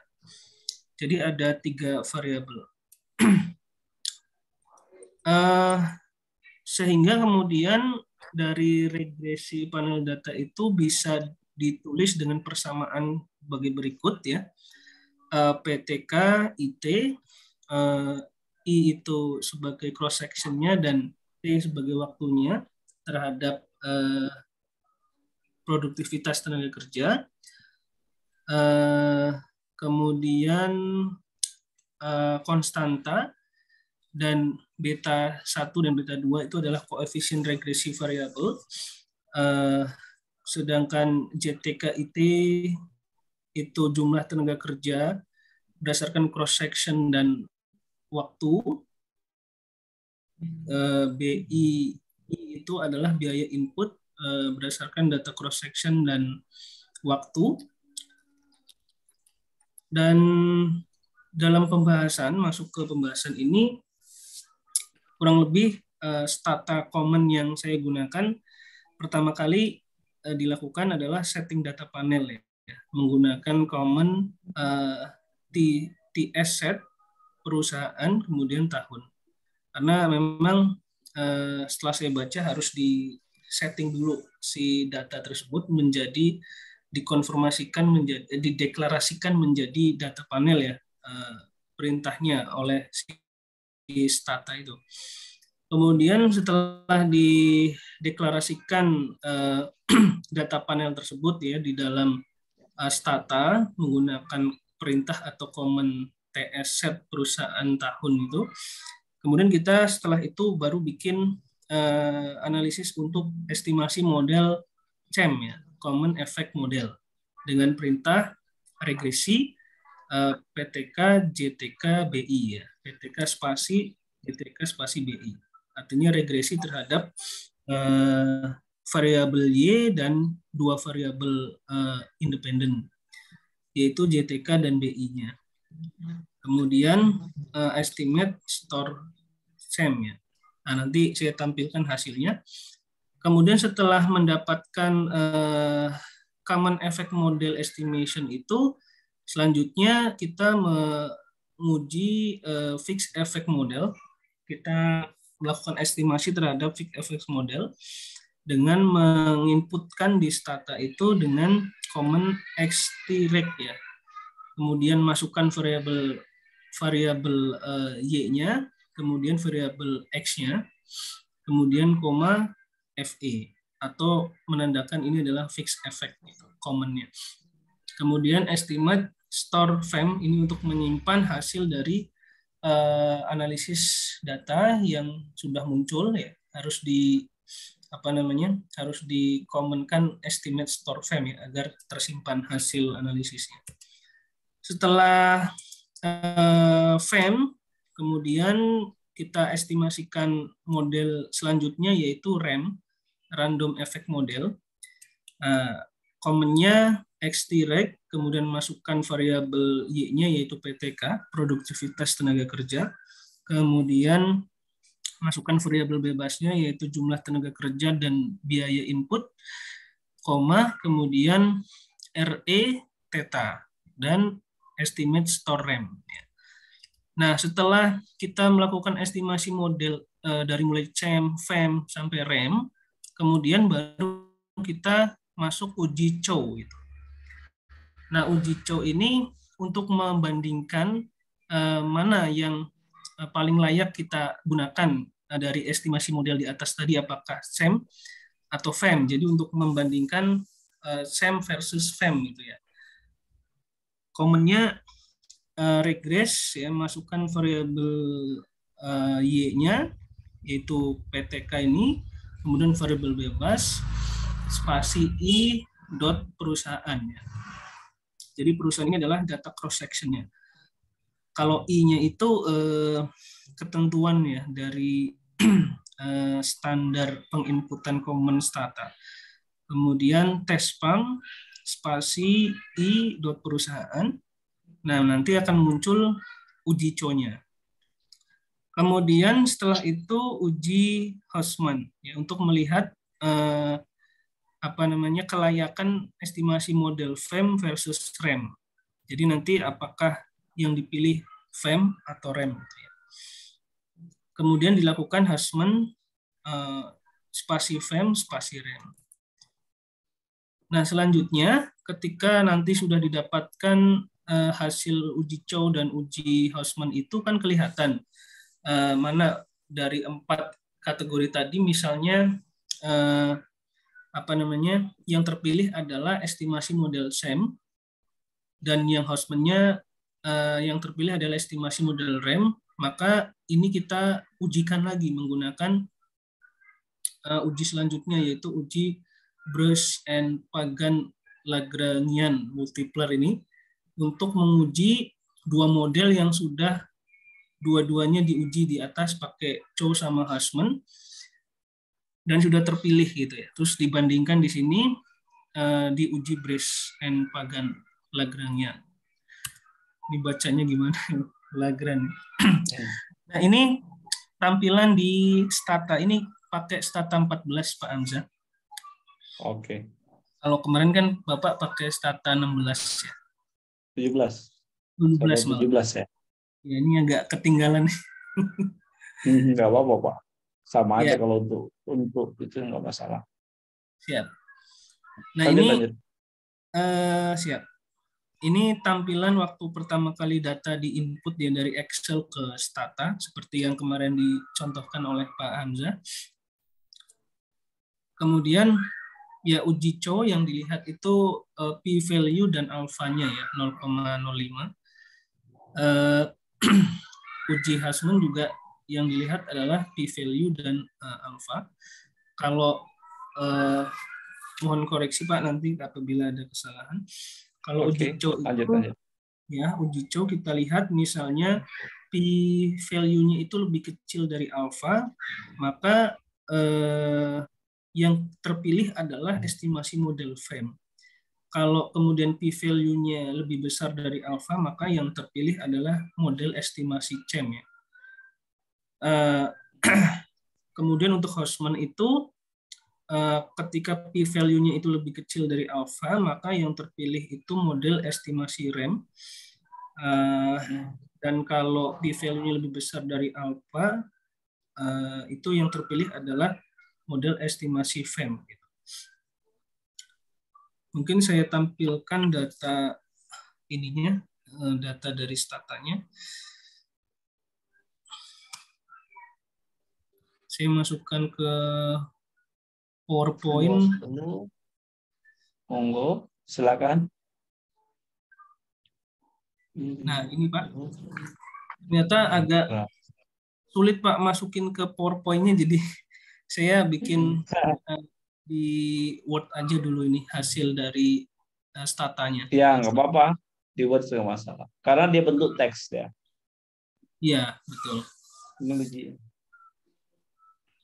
Jadi ada 3 variabel. Sehingga kemudian dari regresi panel data itu bisa ditulis dengan persamaan bagi berikut ya. PTK, IT, I itu sebagai cross sectionnya dan T sebagai waktunya terhadap produktivitas tenaga kerja. Kemudian konstanta, dan beta 1 dan beta 2 itu adalah koefisien regresi variabel. Sedangkan JTKIT itu jumlah tenaga kerja berdasarkan cross section dan waktu. BI itu adalah biaya input berdasarkan data cross section dan waktu. Dan dalam pembahasan, masuk ke pembahasan ini, kurang lebih stata common yang saya gunakan pertama kali dilakukan adalah setting data panel ya, menggunakan common TS set perusahaan kemudian tahun. Karena memang setelah saya baca harus di setting dulu si data tersebut menjadi dikonfirmasikan menjadi dideklarasikan menjadi data panel ya, perintahnya oleh si stata itu. Kemudian setelah dideklarasikan data panel tersebut ya di dalam stata menggunakan perintah atau common TS set perusahaan tahun itu, kemudian kita setelah itu baru bikin analisis untuk estimasi model CEM ya, Common Effect Model, dengan perintah regresi PTK JTK BI ya, PTK spasi JTK spasi BI. Artinya regresi terhadap variabel Y dan dua variabel independen, yaitu JTK dan BI-nya. Kemudian estimate store CEM ya. Nah, nanti saya tampilkan hasilnya. Kemudian setelah mendapatkan common effect model estimation itu, selanjutnya kita menguji fixed effect model. Kita melakukan estimasi terhadap fixed effect model dengan menginputkan di stata itu dengan common XT-reg ya. Kemudian masukkan variabel Y-nya, kemudian variabel X-nya, kemudian koma FE, atau menandakan ini adalah fixed effect gitu, common-nya. Kemudian estimate store FEM ini untuk menyimpan hasil dari analisis data yang sudah muncul ya, harus harus dikomenkan estimate store FEM ya, agar tersimpan hasil analisisnya. Setelah FEM, kemudian kita estimasikan model selanjutnya yaitu RAM, Random Effect Model. Common-nya XT-reg, kemudian masukkan variabel Y-nya yaitu PTK, produktivitas tenaga kerja. Kemudian masukkan variabel bebasnya yaitu jumlah tenaga kerja dan biaya input, koma, kemudian RE theta dan estimate store RAM. Nah, setelah kita melakukan estimasi model dari mulai CEM, FEM sampai RAM, kemudian baru kita masuk uji COW gitu. Nah, uji COW ini untuk membandingkan mana yang paling layak kita gunakan dari estimasi model di atas tadi, apakah CEM atau FEM. Jadi untuk membandingkan CEM versus FEM gitu ya. Common-nya regress ya, masukkan variabel Y-nya yaitu PTK ini, kemudian variabel bebas spasi I dot perusahaan ya. Jadi perusahaan ini adalah data cross section-nya. Kalau I-nya itu ketentuan ya dari standar penginputan common stata. Kemudian tespang spasi I dot perusahaan. Nah, nanti akan muncul uji COW-nya. Kemudian setelah itu uji Hausman ya, untuk melihat kelayakan estimasi model FEM versus RAM. Jadi nanti apakah yang dipilih FEM atau RAM. Kemudian dilakukan Hausman spasi FEM spasi RAM. Nah, selanjutnya ketika nanti sudah didapatkan hasil uji COW dan uji Hausman itu kan kelihatan mana dari 4 kategori tadi, misalnya yang terpilih adalah estimasi model SEM, dan yang Hausman-nya yang terpilih adalah estimasi model REM, maka ini kita ujikan lagi menggunakan uji selanjutnya, yaitu uji Brush and Pagan-Lagrangian multiplier ini, untuk menguji dua model yang sudah dua-duanya diuji di atas pakai Chow sama Hausman dan sudah terpilih gitu ya. Terus dibandingkan di sini diuji Brush and Pagan-Lagrangian. Dibacanya gimana? Lagrange. Nah, ini tampilan di Stata. Ini pakai Stata 14, Pak Hamzah. Oke. Kalau kemarin kan Bapak pakai Stata 16 ya. 17 ya. Ya, ini agak ketinggalan. Nggak apa-apa, Pak. Sama aja Ya. kalau untuk itu nggak masalah. Siap. Nah, lanjut. Siap. Ini tampilan waktu pertama kali data di-input ya dari Excel ke Stata, seperti yang kemarin dicontohkan oleh Pak Hamzah. Kemudian ya uji Chow yang dilihat itu p-value dan alfanya ya 0,05. Uji Hausman juga yang dilihat adalah p-value dan alfa. Kalau mohon koreksi Pak nanti apabila ada kesalahan. Kalau uji Chow itu ya uji Chow kita lihat misalnya p-value-nya itu lebih kecil dari alfa, maka yang terpilih adalah estimasi model frame. Kalau kemudian p-value-nya lebih besar dari alfa, maka yang terpilih adalah model estimasi CHEM ya. Kemudian untuk Hausman itu ketika p-value-nya itu lebih kecil dari alfa, maka yang terpilih itu model estimasi REM. Dan kalau p-value-nya lebih besar dari alfa, itu yang terpilih adalah model estimasi FEM. Mungkin saya tampilkan data ininya, data dari statanya. Saya masukkan ke PowerPoint. Monggo, silakan. Nah, ini Pak. Ternyata agak sulit Pak masukin ke PowerPoint-nya, jadi saya bikin di Word aja dulu ini hasil dari statanya. Ya, nggak apa-apa. Di Word nggak masalah. Karena dia bentuk teks ya. Iya, betul. Ini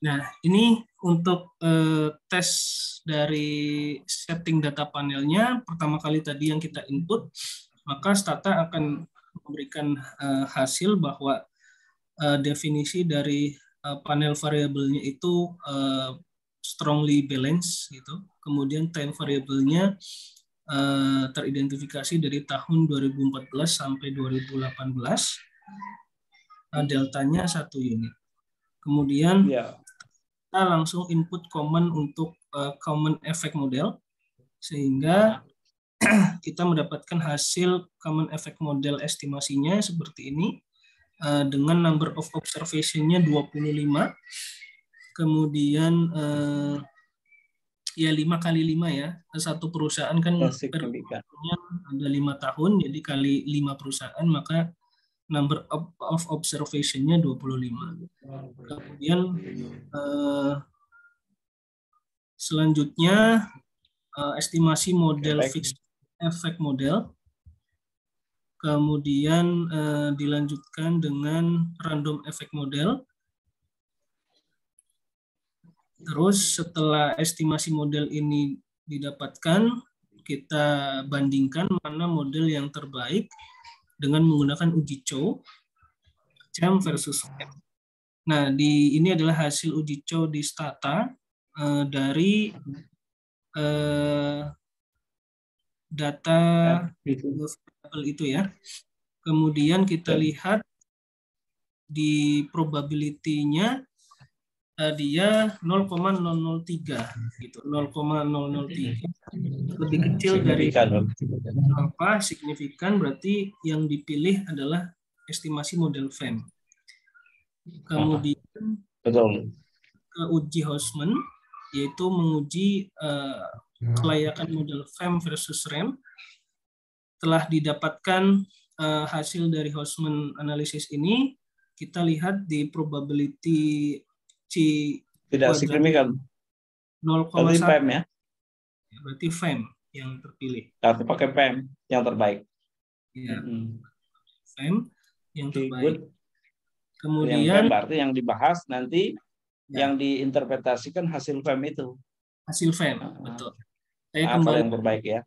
Nah, ini untuk tes dari setting data panelnya, pertama kali tadi yang kita input, maka Stata akan memberikan hasil bahwa definisi dari panel variabelnya itu strongly balanced gitu. Kemudian time variabelnya teridentifikasi dari tahun 2014 sampai 2018. Deltanya 1 unit. Kemudian kita langsung input command untuk common effect model, sehingga kita mendapatkan hasil common effect model estimasinya seperti ini, dengan number of observation-nya 25, kemudian ya 5 kali 5 ya, satu perusahaan kan periodenya ada 5 tahun, jadi kali 5 perusahaan, maka number of observation-nya 25. Kemudian selanjutnya estimasi model fixed effect model. Kemudian dilanjutkan dengan random effect model. Terus setelah estimasi model ini didapatkan, kita bandingkan mana model yang terbaik dengan menggunakan uji Chow, CHEM versus FEM. Nah, ini adalah hasil uji Chow di Stata dari data itu ya. Kemudian kita lihat di probability-nya dia 0,003 gitu, 0,003 lebih kecil dari apa signifikan, berarti yang dipilih adalah estimasi model FEM. Kemudian ke uji Hausman yaitu menguji kelayakan model FEM versus REM. Telah didapatkan hasil dari Houseman analysis ini, kita lihat di probability C Tidak signifikan. 0,1. Berarti PEM ya? Berarti FEM yang terpilih. Berarti pakai PEM yang terbaik. Ya, FEM yang terbaik. Good. Kemudian yang PEM berarti yang dibahas nanti yang diinterpretasikan hasil FEM itu. Hasil FEM, betul. Saya kembali yang terbaik ya.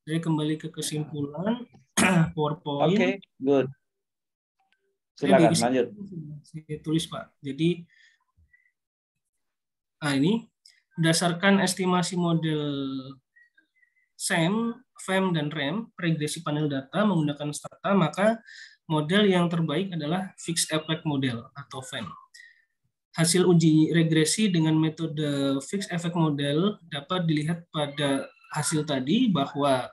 Saya kembali ke kesimpulan PowerPoint. Oke, good. Silakan lanjut. Saya tulis Pak. Jadi ini berdasarkan estimasi model SEM, FEM, dan REM, regresi panel data menggunakan strata, maka model yang terbaik adalah Fixed Effect Model atau FEM. Hasil uji regresi dengan metode Fixed Effect Model dapat dilihat pada hasil tadi bahwa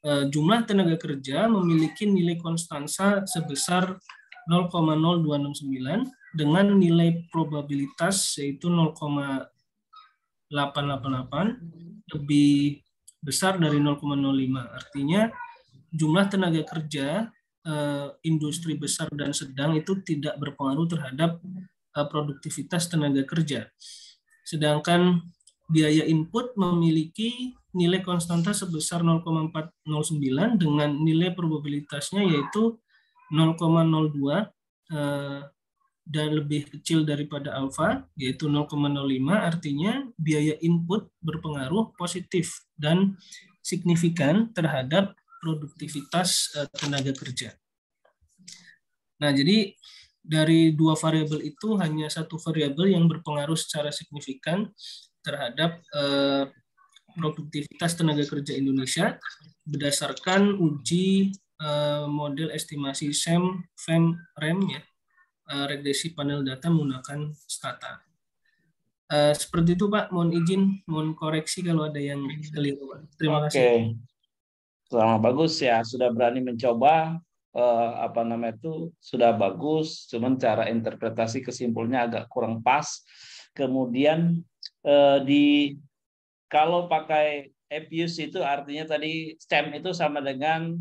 jumlah tenaga kerja memiliki nilai konstansa sebesar 0,0269 dengan nilai probabilitas yaitu 0,888 lebih besar dari 0,05. Artinya jumlah tenaga kerja industri besar dan sedang itu tidak berpengaruh terhadap produktivitas tenaga kerja. Sedangkan biaya input memiliki nilai konstanta sebesar 0,409 dengan nilai probabilitasnya yaitu 0,02 dan lebih kecil daripada alfa yaitu 0,05, artinya biaya input berpengaruh positif dan signifikan terhadap produktivitas tenaga kerja. Nah, jadi dari dua variabel itu hanya satu variabel yang berpengaruh secara signifikan terhadap produktivitas tenaga kerja Indonesia berdasarkan uji model estimasi SEM, FEM, REM ya, regresi panel data menggunakan strata. Seperti itu Pak, mohon izin, mohon koreksi kalau ada yang keliru. Terima kasih. Oke, selamat bagus ya, sudah berani mencoba. Sudah bagus, cuman cara interpretasi kesimpulannya agak kurang pas. Kemudian kalau pakai EPUS itu artinya tadi STEM itu sama dengan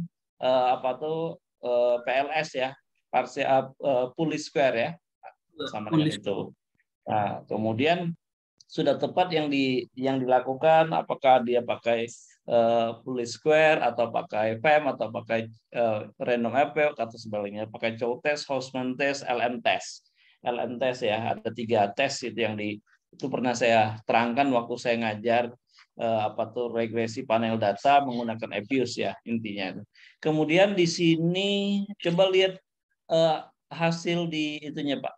PLS ya, partial Pulley Square ya, sama dengan itu. Nah, kemudian sudah tepat yang dilakukan, apakah dia pakai Pulley Square atau pakai PEM atau pakai random effect atau sebaliknya, pakai Chow test, Houseman test, LM test. LM test ya, ada 3 tes itu yang itu pernah saya terangkan waktu saya ngajar regresi panel data menggunakan EPUS ya intinya. Kemudian di sini coba lihat hasil di itunya Pak,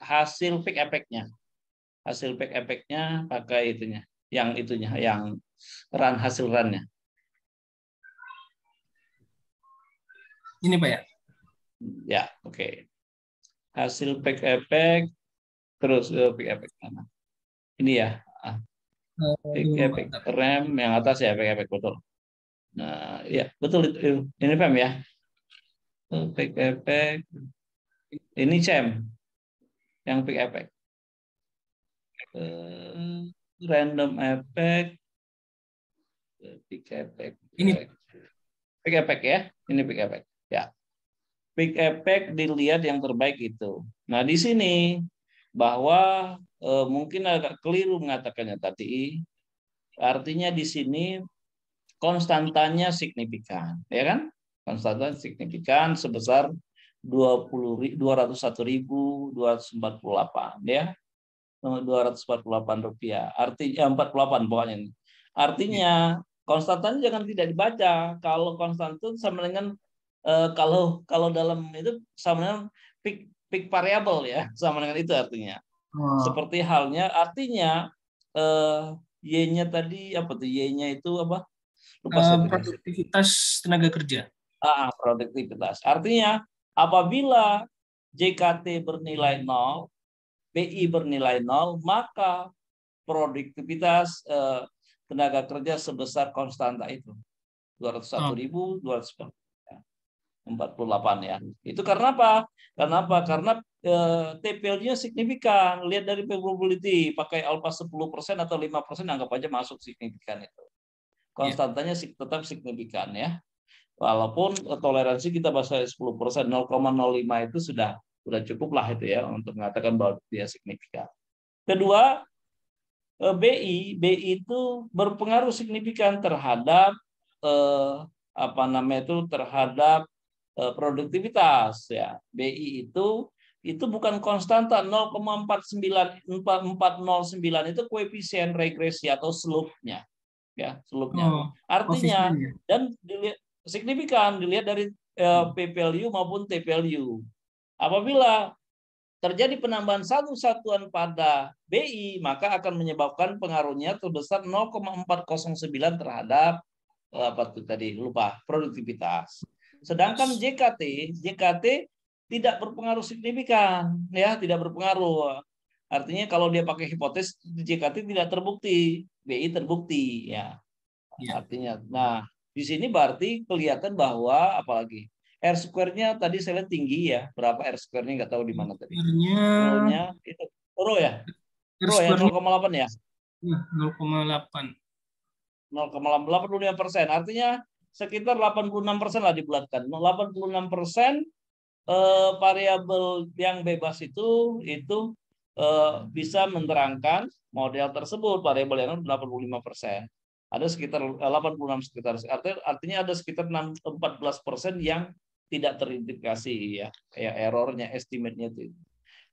hasil peak effect-nya. Hasil peak effect-nya pakai yang hasil run-nya. Ini Pak ya? Ya, oke. Hasil peak effect terus peak effect mana? Ini ya. Peak effect REM yang atas ya, peak effect betul. Nah, ya, betul itu. Ini PEM ya. Peak effect. Ini CEM yang peak effect. Random effect. Peak effect. Ini peak effect ya. Ini peak effect. Ya. Peak effect dilihat yang terbaik itu. Nah, di sini bahwa mungkin agak keliru mengatakannya tadi. Artinya di sini konstantanya signifikan, ya kan? Konstantanya signifikan sebesar 201.248 ya. 248 rupiah. Artinya 48 pokoknya. Artinya konstantanya jangan tidak dibaca. Kalau konstan sama dengan kalau dalam itu sama dengan peak variable ya, sama dengan itu artinya. Seperti halnya artinya Y-nya tadi apa tuh? Y-nya itu apa? Lupa saya. Produktivitas tenaga kerja. Produktivitas. Artinya apabila JKT bernilai 0, BI bernilai 0, maka produktivitas tenaga kerja sebesar konstanta itu 201.248 ya. Itu karena apa? Karena TPL-nya signifikan. Lihat dari probability, pakai alpha 10% atau 5%, anggap aja masuk signifikan itu. Konstantanya tetap signifikan ya. Walaupun toleransi kita bahas 10%, 0,05 itu sudah cukup lah itu ya untuk mengatakan bahwa dia signifikan. Kedua, BI itu berpengaruh signifikan terhadap terhadap produktivitas ya. BI itu bukan konstanta 0,49409 itu koefisien regresi atau slope-nya ya, slope-nya. Artinya dan dilihat signifikan dilihat dari p-value maupun t-value. Apabila terjadi penambahan satu satuan pada BI, maka akan menyebabkan pengaruhnya terbesar 0,409 terhadap produktivitas. Sedangkan JKT tidak berpengaruh signifikan, ya, tidak berpengaruh. Artinya kalau dia pakai hipotesis JKT tidak terbukti, BI terbukti, ya. Artinya, nah di sini berarti kelihatan bahwa apalagi R square-nya tadi saya lihat tinggi ya. Berapa R square-nya nggak tahu di mana tadi. Rho-nya itu rho ya. Rho ya 0,8 ya. 0,8. 0,85%. Artinya sekitar 86% lah dibulatkan. 86% variabel yang bebas itu bisa menerangkan model tersebut. Variabel yang 85%. Ada sekitar 86 sekitar. Artinya ada sekitar 14% yang tidak teridentifikasi ya, kayak errornya, estimate-nya itu.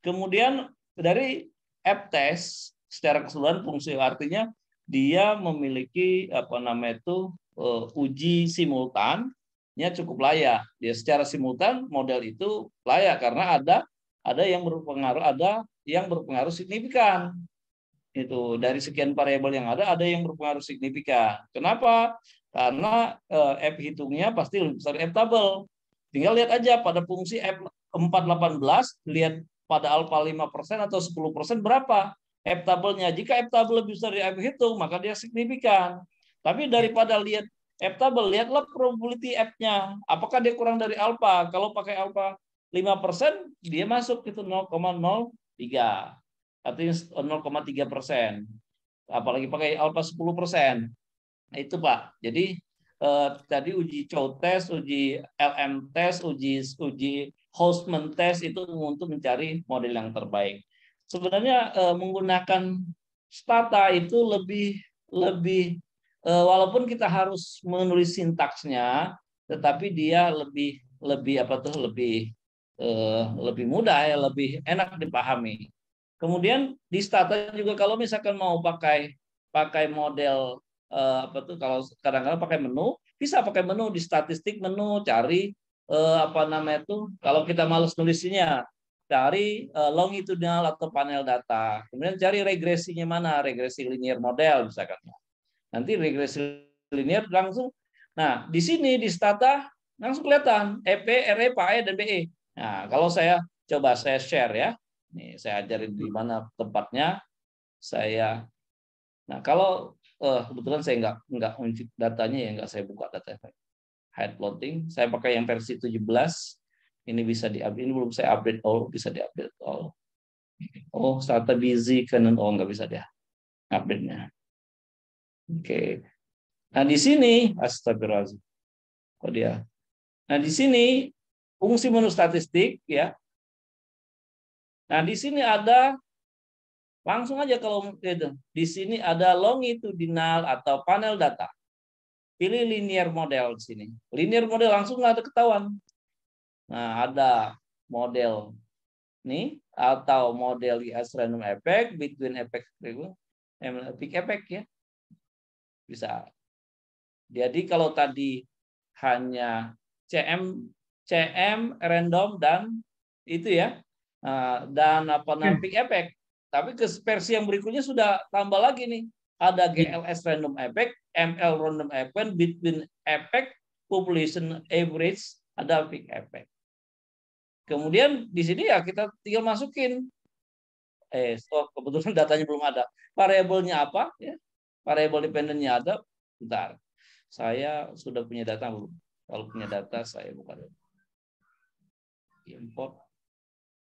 Kemudian dari F-test secara keseluruhan fungsi, artinya dia memiliki uji simultannya cukup layak. Dia secara simultan model itu layak karena ada yang berpengaruh signifikan. Itu dari sekian variabel yang ada yang berpengaruh signifikan. Kenapa? Karena F hitungnya pasti lebih besar F tabel. Tinggal lihat aja pada fungsi F418, lihat pada alfa 5% atau 10% berapa F tabelnya. Jika F tabel lebih besar dari F hitung, maka dia signifikan. Tapi daripada lihat F tabel, lihatlah probability F-nya. Apakah dia kurang dari alfa? Kalau pakai alfa 5%, dia masuk itu 0,03. Artinya 0,3%. Apalagi pakai alfa 10%. Nah, itu Pak. Jadi tadi uji Chow test, uji LM test, uji Hostman test itu untuk mencari model yang terbaik. Sebenarnya menggunakan stata itu lebih walaupun kita harus menulis sintaksnya, tetapi dia lebih mudah ya, lebih enak dipahami. Kemudian di stata juga kalau misalkan mau pakai model kalau kadang-kadang pakai menu, bisa pakai menu di statistik, menu cari kalau kita males nulisnya, cari longitudinal atau panel data. Kemudian cari regresinya mana, regresi linear model misalkan. Nanti regresi linear langsung. Nah, di sini di stata langsung kelihatan EP, RE, PAE dan BE. Nah, kalau saya coba saya share ya. Nih, saya ajarin di mana tempatnya. Nah, kalau kebetulan saya nggak unjuk datanya ya, nggak saya buka data hide plotting. Saya pakai yang versi 17. Ini bisa diupdate. Ini belum saya update all, bisa diupdate all. Oh, starter busy Canon nggak bisa dia update-nya. Oke. Nah, di sini astagfirullahaladzim. Kok dia? Nah, di sini fungsi menu statistik ya. Nah, di sini ada langsung aja kalau itu. Di sini ada longitudinal atau panel data. Pilih linear model di sini. Linear model langsung nggak ada ketahuan. Nah, ada model nih atau model IS random effect, between effect, peak effect ya. Bisa. Jadi kalau tadi hanya CM random dan itu ya. Dan peak effect. Tapi ke versi yang berikutnya sudah tambah lagi nih. Ada GLS random effect, ML random effect, between effect, population average, ada peak effect. Kemudian di sini ya kita tinggal masukin. Kebetulan datanya belum ada. Variabelnya apa? Ya. Variabel dependennya ada. Bentar. Saya sudah punya data belum? Kalau punya data saya buka dulu. Import.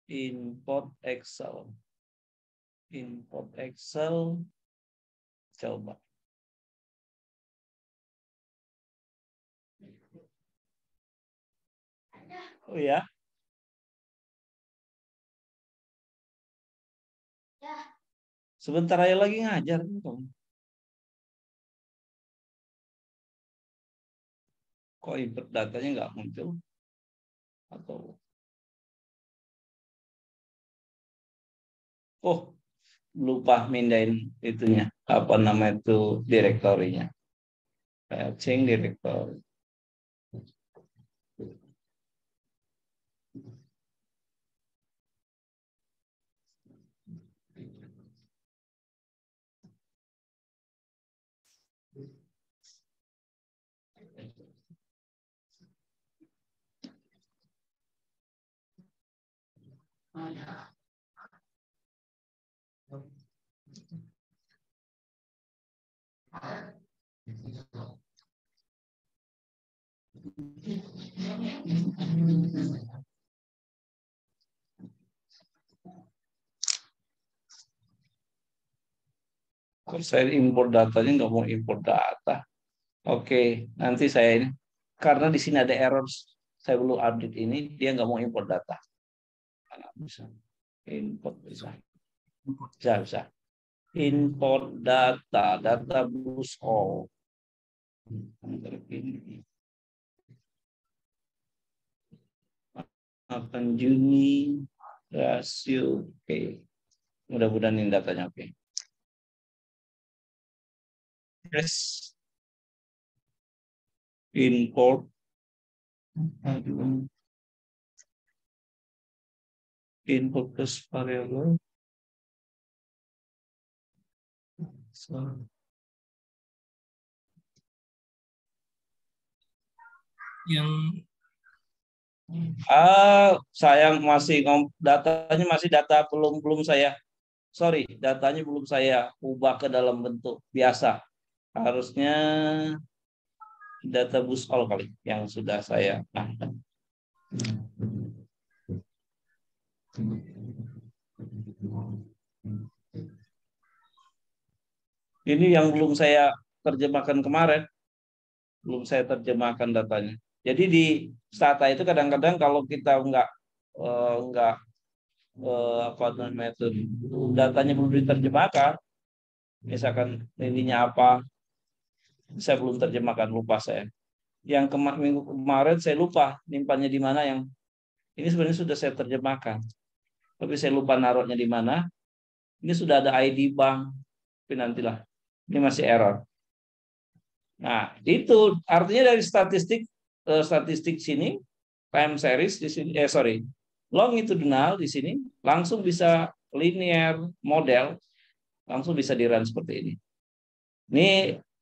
Import Excel. Import Excel. Coba. Oh ya. Sebentar aja lagi ngajar. Kok input datanya nggak muncul? Atau lupa mindahin itunya, apa nama itu, direktorinya. Change directory. Kok saya import datanya nggak mau import data? Oke, nanti saya ini karena di sini ada error, saya belum update ini, dia nggak mau import data. Nggak bisa. Import bisa. Bisa. Import data boost all. Akan Juni rasio. Oke. Mudah-mudahan ini datanya oke. Yes. Import. Input plus variable. Yang sayang masih datanya masih data belum saya. Sorry, datanya belum saya ubah ke dalam bentuk biasa. Harusnya data boost all kali yang sudah saya. Ini yang belum saya terjemahkan kemarin. Belum saya terjemahkan datanya. Jadi di Stata itu kadang-kadang kalau kita nggak apa namanya itu, datanya belum diterjemahkan, misalkan ininya apa, saya belum terjemahkan, lupa saya. Yang minggu kemarin saya lupa nyimpannya di mana, yang ini sebenarnya sudah saya terjemahkan, tapi saya lupa naruhnya di mana. Ini sudah ada ID bank, tapi nantilah, ini masih error. Nah, itu artinya dari statistik sini, time series di sini, longitudinal di sini langsung bisa linear model, langsung bisa di-run seperti ini. Ini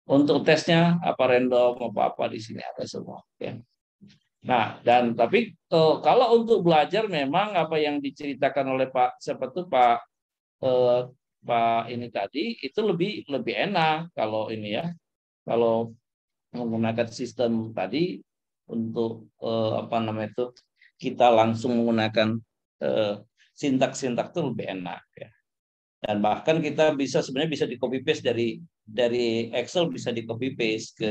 untuk tesnya apa random apa di sini ada semua. Ya. Nah, dan tapi kalau untuk belajar memang apa yang diceritakan oleh Pak Pak ini tadi itu lebih enak kalau ini ya. Kalau menggunakan sistem tadi untuk apa namanya itu, kita langsung menggunakan sintak-sintak itu lebih enak ya. Dan bahkan kita sebenarnya bisa di copy paste dari Excel, bisa di copy paste ke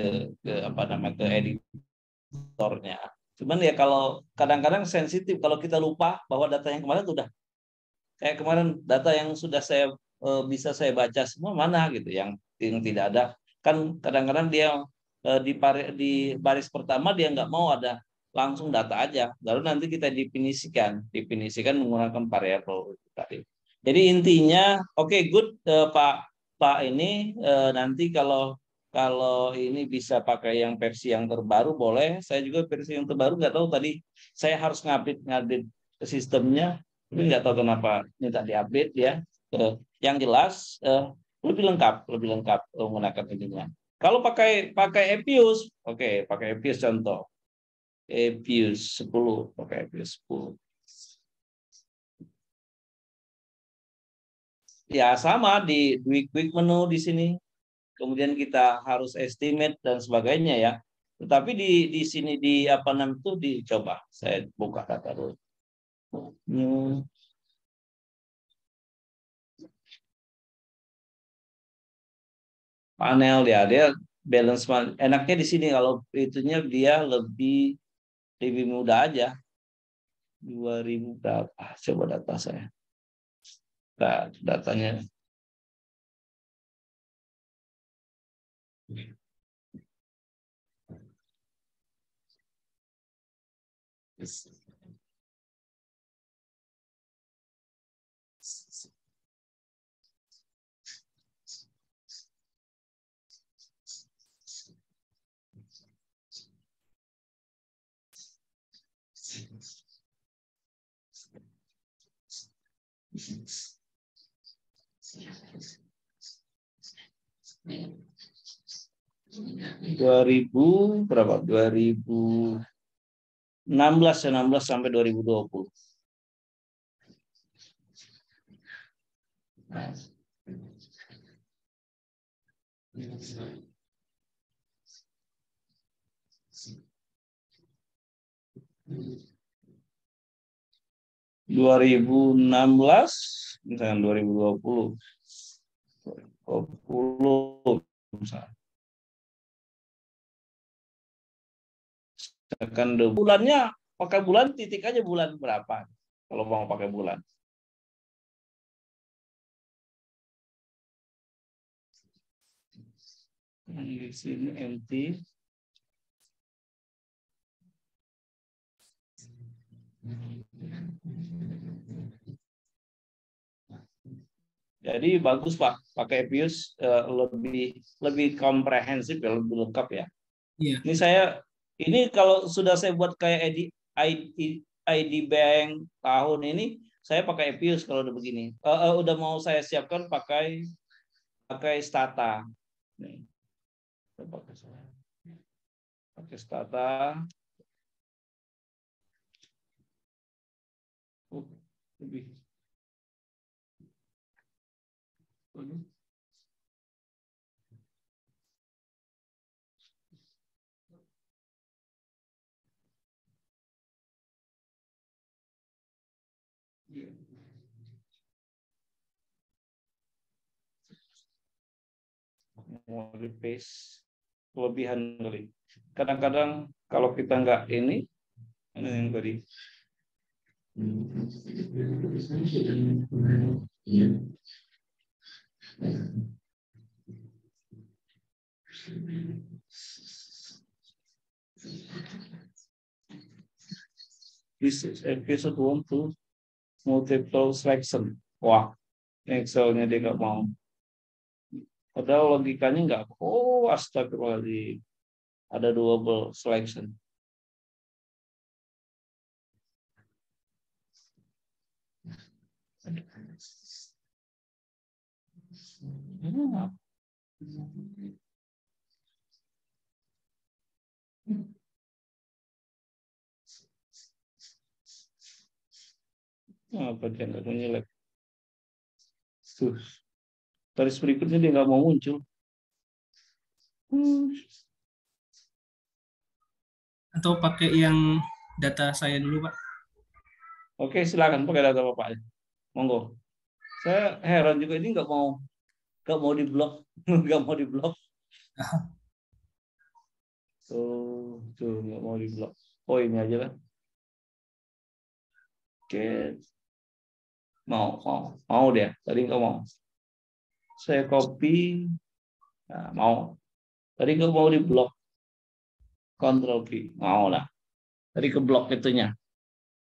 apa namanya, ke editornya. Cuman ya kalau kadang-kadang sensitif kalau kita lupa bahwa data yang kemarin sudah, kayak kemarin data yang sudah saya bisa saya baca semua mana gitu, yang tidak ada, kan kadang-kadang dia di baris pertama dia nggak mau ada, langsung data aja, lalu nanti kita definisikan menggunakan variabel tadi. Jadi intinya good, Pak ini nanti kalau ini bisa pakai yang versi yang terbaru boleh. Saya juga versi yang terbaru nggak tahu, tadi saya harus ngupdate ke sistemnya, tapi nggak tahu kenapa minta diupdate ya. Yang jelas lebih lengkap menggunakan ininya. Kalau pakai Epius, pakai Epius contoh. Epius 10, pakai Epius 10. Ya sama di quick menu di sini. Kemudian kita harus estimate dan sebagainya ya. Tetapi di sini di apa namanya itu, dicoba saya buka data dulu. panel dia balance enaknya di sini kalau itunya dia lebih mudah aja. 2000 berapa? Coba data saya. Nah, datanya. Berapa? 2016 sampai 2020. Nah. 2016 misalnya 2020 misalnya. Misalkan bulannya pakai bulan titik aja bulan berapa kalau mau pakai bulan. Di sini MT. Jadi bagus Pak, pakai Epius lebih komprehensif ya, lebih lengkap ya. Iya. Ini kalau sudah saya buat kayak ID Bank tahun ini, saya pakai Epius kalau udah begini. Udah mau saya siapkan pakai Stata. Nih. Pakai Stata. Lebih. Mau di paste kelebihan kali. Kadang-kadang kalau kita nggak ini yang tadi. This episode 1 to multiple selection. Wah, Excel-nya dia nggak mau. Padahal logikanya nggak. Oh, astagfirullahaladzim. Ada double selection. Apa dia nggak menyelek? Tuh. Baris berikutnya dia nggak mau muncul. Atau pakai yang data saya dulu, Pak. Oke, silakan pakai data Bapak. Monggo. Saya heran juga ini nggak mau diblok, nggak mau diblok. Tuh nggak mau diblok. Oh ini aja lah. Oke. Mau dia. Tadi nggak mau. Saya copy. Nah, mau. Tadi nggak mau diblok. Ctrl V. Mau lah. Tadi keblok itunya.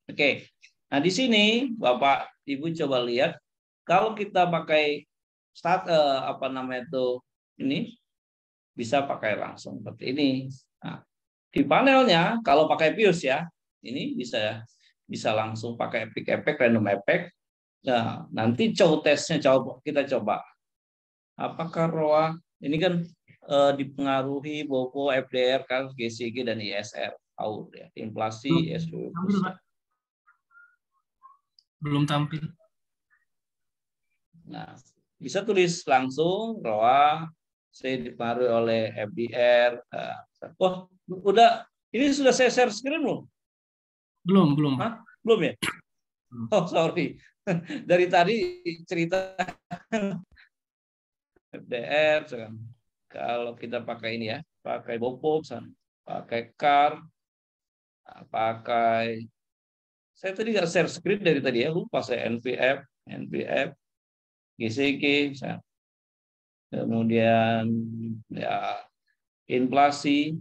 Oke. Nah di sini Bapak Ibu coba lihat. Kalau kita pakai ini bisa pakai langsung seperti ini. Nah, di panelnya kalau pakai Pius ya, ini bisa langsung pakai epic effect, random effect. Nah, nanti testnya kita coba. Apakah ROA ini kan dipengaruhi BOPO, FDR, GCG dan ISR, tahu ya, inflasi, SU. Belum tampil. Nah, bisa tulis langsung ROA saya dipengaruhi oleh FDR. Wah, udah ini sudah saya share screen belum? Belum. Hah? Belum ya? Oh, sorry. Dari tadi cerita FDR, Kalau kita pakai ini ya, pakai Bopo, pakai car, pakai, saya tadi nggak share screen dari tadi ya, lupa saya NPF, GCG, kemudian ya inflasi,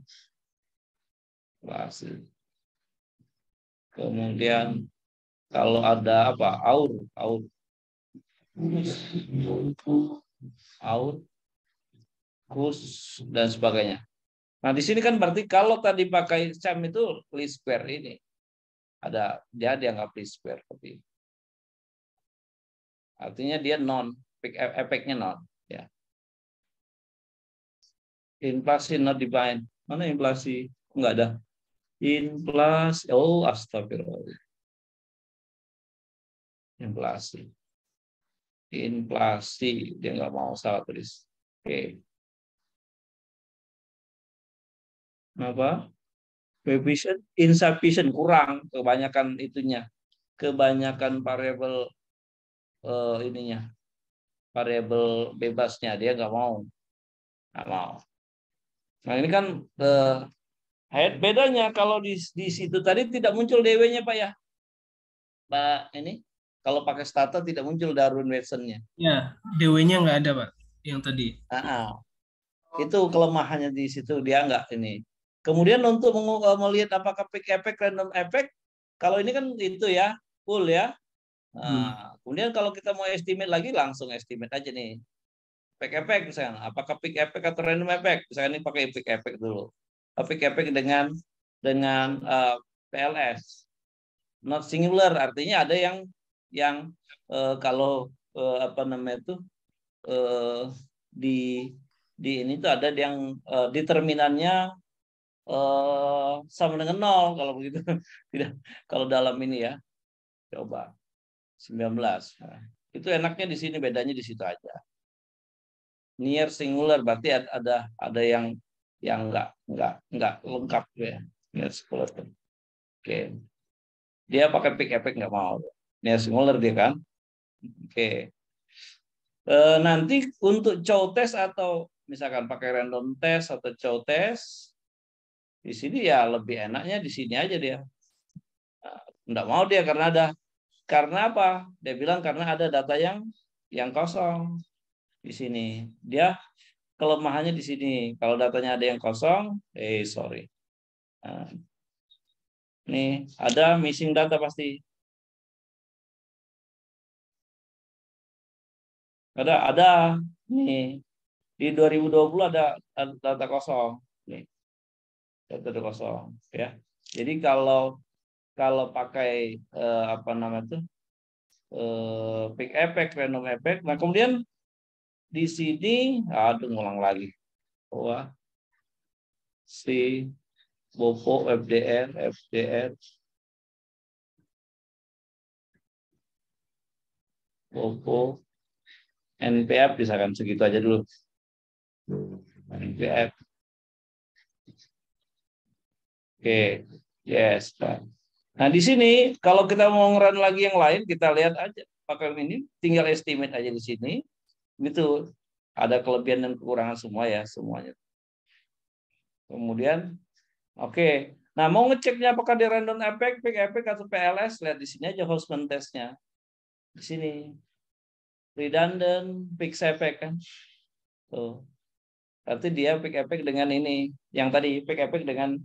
kemudian kalau ada apa, KUS dan sebagainya. Nah, di sini kan berarti kalau tadi pakai SAM itu least square ini. Ada dia dianggap least square seperti ini. Artinya dia non, efeknya non, ya. Inflasi not defined. Mana inflasi? Enggak ada. Inflasi, oh astagfirullah. Inflasi dia nggak mau salah tulis. Oke. Apa? Coefficient insufficient, kurang, kebanyakan itunya, kebanyakan variabel ininya, variabel bebasnya dia nggak mau. Nah ini kan bedanya kalau di situ tadi tidak muncul DW-nya Pak ya, Pak ini kalau pakai stata tidak muncul Darwin-Watsonnya. Ya, DW-nya nggak ada Pak, yang tadi. Itu kelemahannya di situ, dia nggak ini. Kemudian untuk melihat apakah peak effect, random effect, kalau ini kan itu ya, full ya. Nah, kemudian kalau kita mau estimate lagi, langsung estimate aja nih. Peak effect misalnya, apakah peak effect atau random effect? Misalnya ini pakai peak effect dulu. Peak effect dengan PLS. Not singular, artinya ada yang kalau apa namanya itu di ini tuh ada yang determinannya sama dengan 0 kalau begitu. Tidak, kalau dalam ini ya. Coba 19. Nah, itu enaknya di sini, bedanya di situ aja. Near singular berarti ada yang enggak lengkap ya. Near singular. Oke. Dia pakai peak effect nggak mau. Near singular dia kan. Oke. Nanti untuk chow test atau misalkan pakai random test atau chow test, di sini ya lebih enaknya di sini aja dia. Enggak mau dia karena apa? Dia bilang karena ada data yang kosong di sini. Dia kelemahannya di sini. Kalau datanya ada yang kosong, sorry. Nah, ini ada missing data pasti. Ada nih di 2020 ada data kosong nih, data kosong ya. Jadi kalau pakai apa namanya itu peak effect, random effect, nah kemudian di sini ngulang lagi si Bopo FDR Bopo NPF misalkan segitu aja dulu. NPF. Oke, yes. Nah di sini kalau kita mau ngerun lagi yang lain, kita lihat aja pakai ini, tinggal estimate aja di sini. Gitu. Ada kelebihan dan kekurangan semua ya, semuanya. Kemudian, oke. Nah mau ngeceknya apakah di random effect, peak effect atau PLS, lihat di sini aja Houseman testnya. Di sini redundant, peak effect kan. Tuh. Berarti dia peak effect dengan ini. Yang tadi peak effect dengan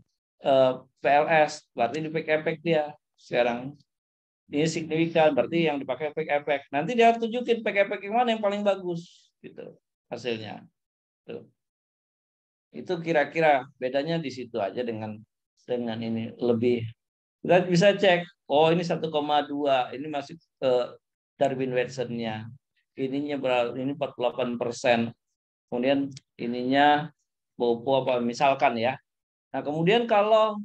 PLS. Berarti di peak effect dia. Sekarang ini signifikan. Berarti yang dipakai peak effect. Nanti dia tunjukin peak effect yang mana yang paling bagus. Gitu hasilnya. Tuh. Itu kira-kira bedanya di situ aja dengan ini. Lebih. Kita bisa cek. Oh ini 1,2. Ini masih Darwin-Watsonnya. Ininya berarti ini 48%. Kemudian ininya Bopo apa misalkan ya. Nah kemudian kalau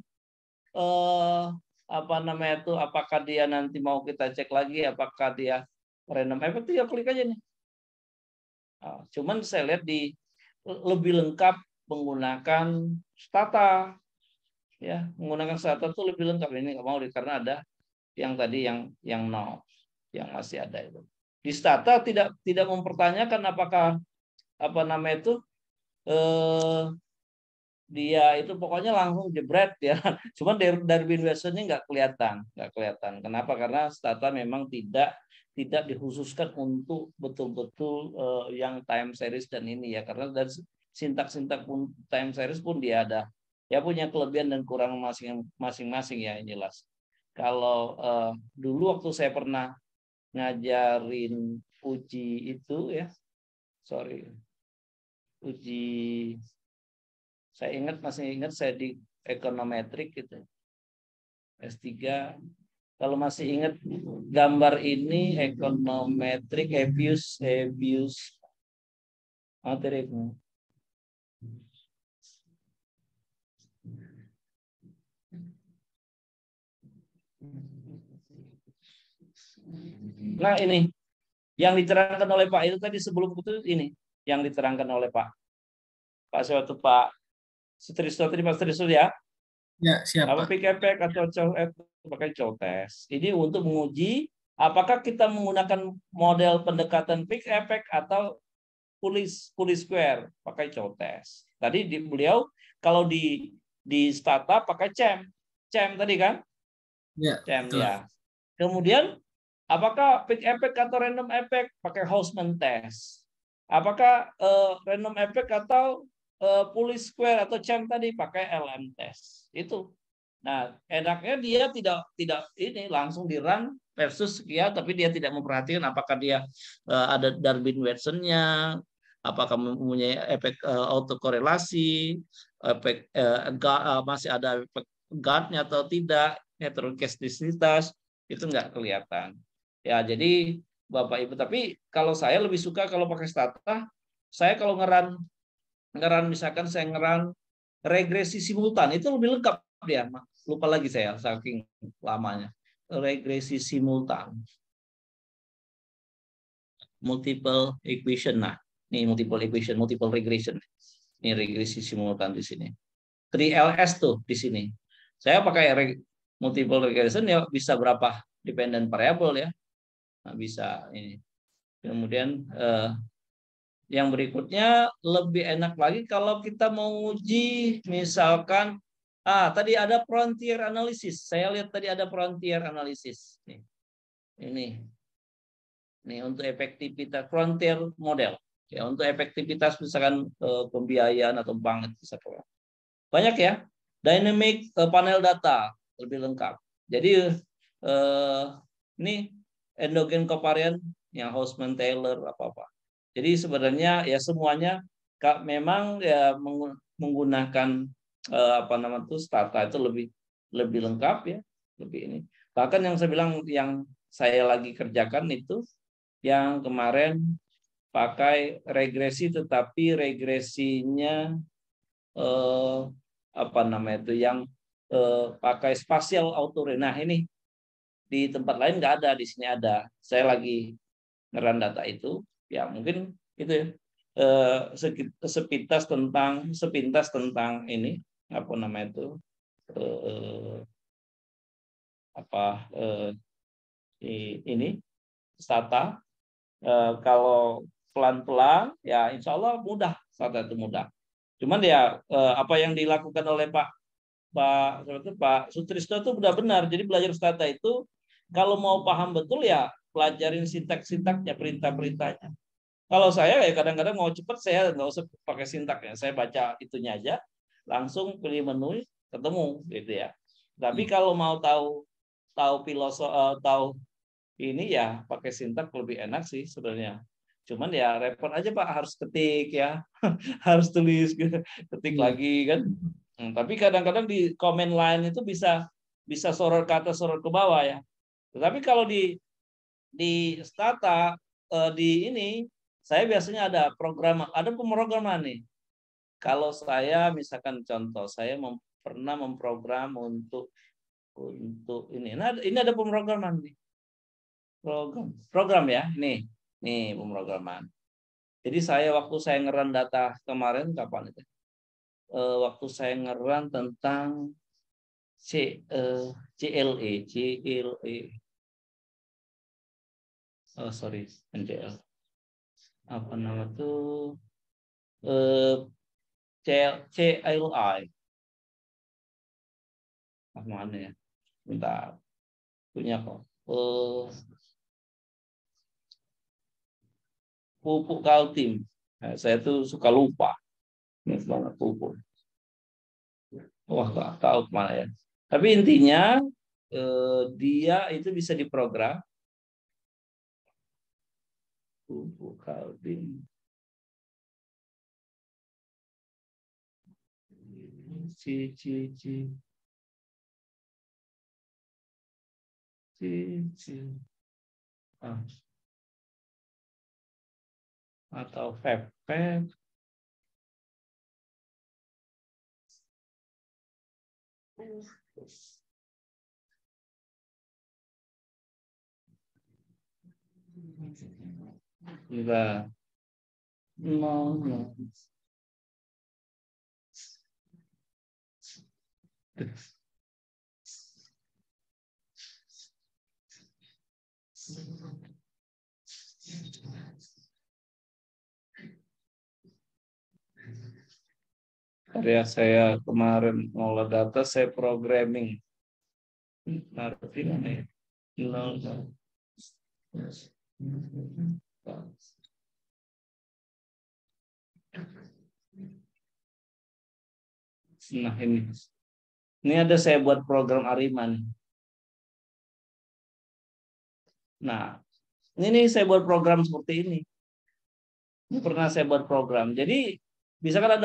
apa namanya itu, apakah dia nanti mau kita cek lagi apakah dia random effect, ya klik aja nih. Nah, cuman saya lihat di lebih lengkap menggunakan stata ya, menggunakan stata itu lebih lengkap. Ini nggak mau karena ada yang tadi yang no, yang masih ada itu. Di stata tidak mempertanyakan apakah apa namanya itu dia itu pokoknya langsung jebret ya. Cuman Darwin Watson-nya nggak kelihatan. Kenapa? Karena Stata memang tidak dikhususkan untuk betul-betul yang time series dan ini ya. Karena dari sintak-sintak pun time series pun dia ada. Ya punya kelebihan dan kurang masing-masing ya, yang jelas. Kalau dulu waktu saya pernah ngajarin uji itu ya, uji, saya masih ingat saya di ekonometrik gitu, S3. Kalau masih ingat gambar ini, ekonometrik Hebbius materi. Nah ini yang diterangkan oleh Pak itu tadi sebelum itu, ini yang diterangkan oleh Pak Sutrisno tadi, Pak Sutrisno ya. Ya, siap Apa Pak. pick effect atau pakai chow test. Ini untuk menguji apakah kita menggunakan model pendekatan pick effect atau Pulley square pakai chow test. Tadi beliau kalau di Stata pakai CEM tadi kan? Ya, CEM betul. ya. Kemudian apakah pick effect atau random effect pakai Hausman test? Apakah random effect atau Pulley square atau CEM tadi pakai LM test? Itu. Nah, enaknya dia tidak ini langsung di run versus sekian, tapi dia tidak memperhatikan apakah dia ada Darwin Watson-nya, apakah mempunyai efek autokorelasi, efek masih ada efek guard-nya atau tidak, heterogestisitas itu nggak kelihatan. Ya, jadi Bapak Ibu, tapi kalau saya lebih suka kalau pakai Stata, saya kalau ngeran misalkan saya ngeran regresi simultan itu lebih lengkap dia. Lupa lagi saya saking lamanya. Regresi simultan. Multiple equation. Nah, ini multiple equation, multiple regression. Ini regresi simultan di sini. 3LS tuh di sini. Saya pakai multiple regression ya bisa berapa dependent variable ya. Nah, bisa ini. Kemudian yang berikutnya lebih enak lagi kalau kita mau uji misalkan tadi ada frontier analysis. Saya lihat tadi ada frontier analysis. Ini untuk efektivitas frontier model. Ya, untuk efektivitas misalkan pembiayaan atau bank bisa banyak ya. Dynamic panel data lebih lengkap. Jadi ini endogen covariant yang Hausman Taylor apa-apa. Jadi sebenarnya ya semuanya memang ya menggunakan Stata itu lebih lengkap ya, lebih ini. Bahkan yang saya bilang yang saya lagi kerjakan itu yang kemarin pakai regresi, tetapi regresinya yang pakai spatial auto. Nah ini di tempat lain nggak ada, di sini ada. Saya lagi ngeran data itu, ya mungkin itu ya sepintas tentang ini ini Stata. Kalau pelan-pelan ya insya Allah mudah, Stata itu mudah. Cuman ya apa yang dilakukan oleh Pak Sutrisno itu udah benar. Jadi belajar Stata itu kalau mau paham betul ya pelajarin sintak-sintaknya, perintah-perintahnya. Kalau saya ya kadang-kadang mau cepat saya nggak usah pakai sintaknya, saya baca itunya aja, langsung pilih menu, ketemu gitu ya. Tapi kalau mau tahu tahu ini ya pakai sintak lebih enak sih sebenarnya. Cuman ya repot aja Pak, harus ketik ya, harus tulis, ketik lagi kan. Tapi kadang-kadang di comment line itu bisa sorot ke atas, sorot ke bawah ya. Tetapi kalau di Stata di ini saya biasanya ada pemrograman nih. Kalau saya misalkan contoh saya pernah memprogram untuk ini. Nah, ini ada pemrograman nih. Program ya. Nih pemrograman. Jadi waktu saya ngeran data kemarin kapan itu? Waktu saya ngeran tentang CLE. Oh sorry, NCL. Apa nama tuh? CLI. Mana ya? Bentar. Punya kok. Pupuk Kaltim. Nah, saya tuh suka lupa. Ini banget pupuk. Wah, nggak tahu kemana ya. Tapi intinya dia itu bisa diprogram. Pupuk Kaltim. Atau FEP. Enggak. No. Karya saya kemarin ngolah data, saya programming. Arti mana ya? Nah ini ada saya buat program Arima nih. Nah ini saya buat program seperti ini. Ini pernah saya buat program. Jadi misalkan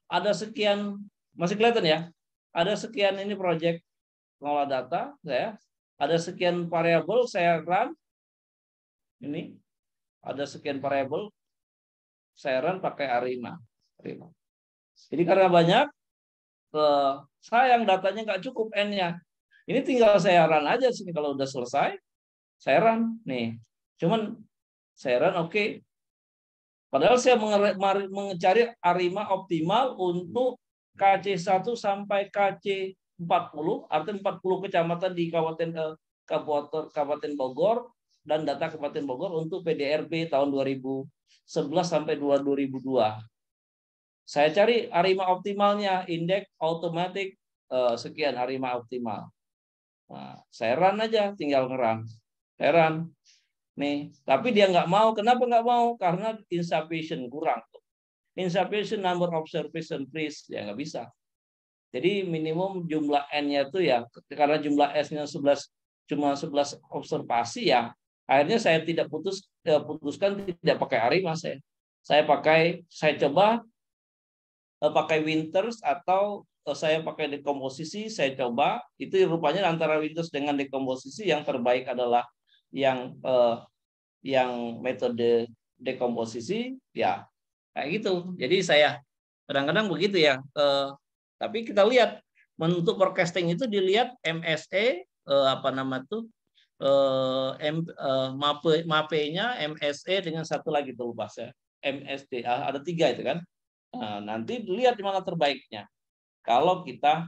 ada sekian, masih kelihatan ya? Ada sekian ini project ngolah data saya. Ada sekian variabel saya run. Ini ada sekian variabel saya run pakai Arima. Jadi karena banyak, sayang datanya nggak cukup N-nya. Ini tinggal saya run aja sini. Kalau udah selesai, saya run nih. Cuman saya run oke. Padahal saya mencari Arima optimal untuk KC1 sampai KC40, artinya 40 kecamatan di Kabupaten Bogor dan data Kabupaten Bogor untuk PDRB tahun 2011 sampai 2002. Saya cari Arima optimalnya, indeks automatic sekian Arima optimal. Nah, saya run aja, tinggal ngerun. Saya run. Nih, tapi dia nggak mau. Kenapa nggak mau? Karena insufficient, kurang. Insufficient number observation, please. Ya nggak bisa. Jadi minimum jumlah N-nya itu ya, karena jumlah S-nya cuma 11 observasi ya, akhirnya saya tidak putuskan tidak pakai Arima saya. Saya coba pakai Winters atau saya pakai dekomposisi, saya coba. Itu rupanya antara Winters dengan dekomposisi yang terbaik adalah yang metode dekomposisi ya kayak gitu. Jadi saya kadang-kadang begitu ya. Tapi kita lihat untuk forecasting itu dilihat MSE apa nama tuh MAPE-nya MSE dengan satu lagi tuh lupa saya MSD ada 3 itu kan. Nah, nanti dilihat di mana terbaiknya. Kalau kita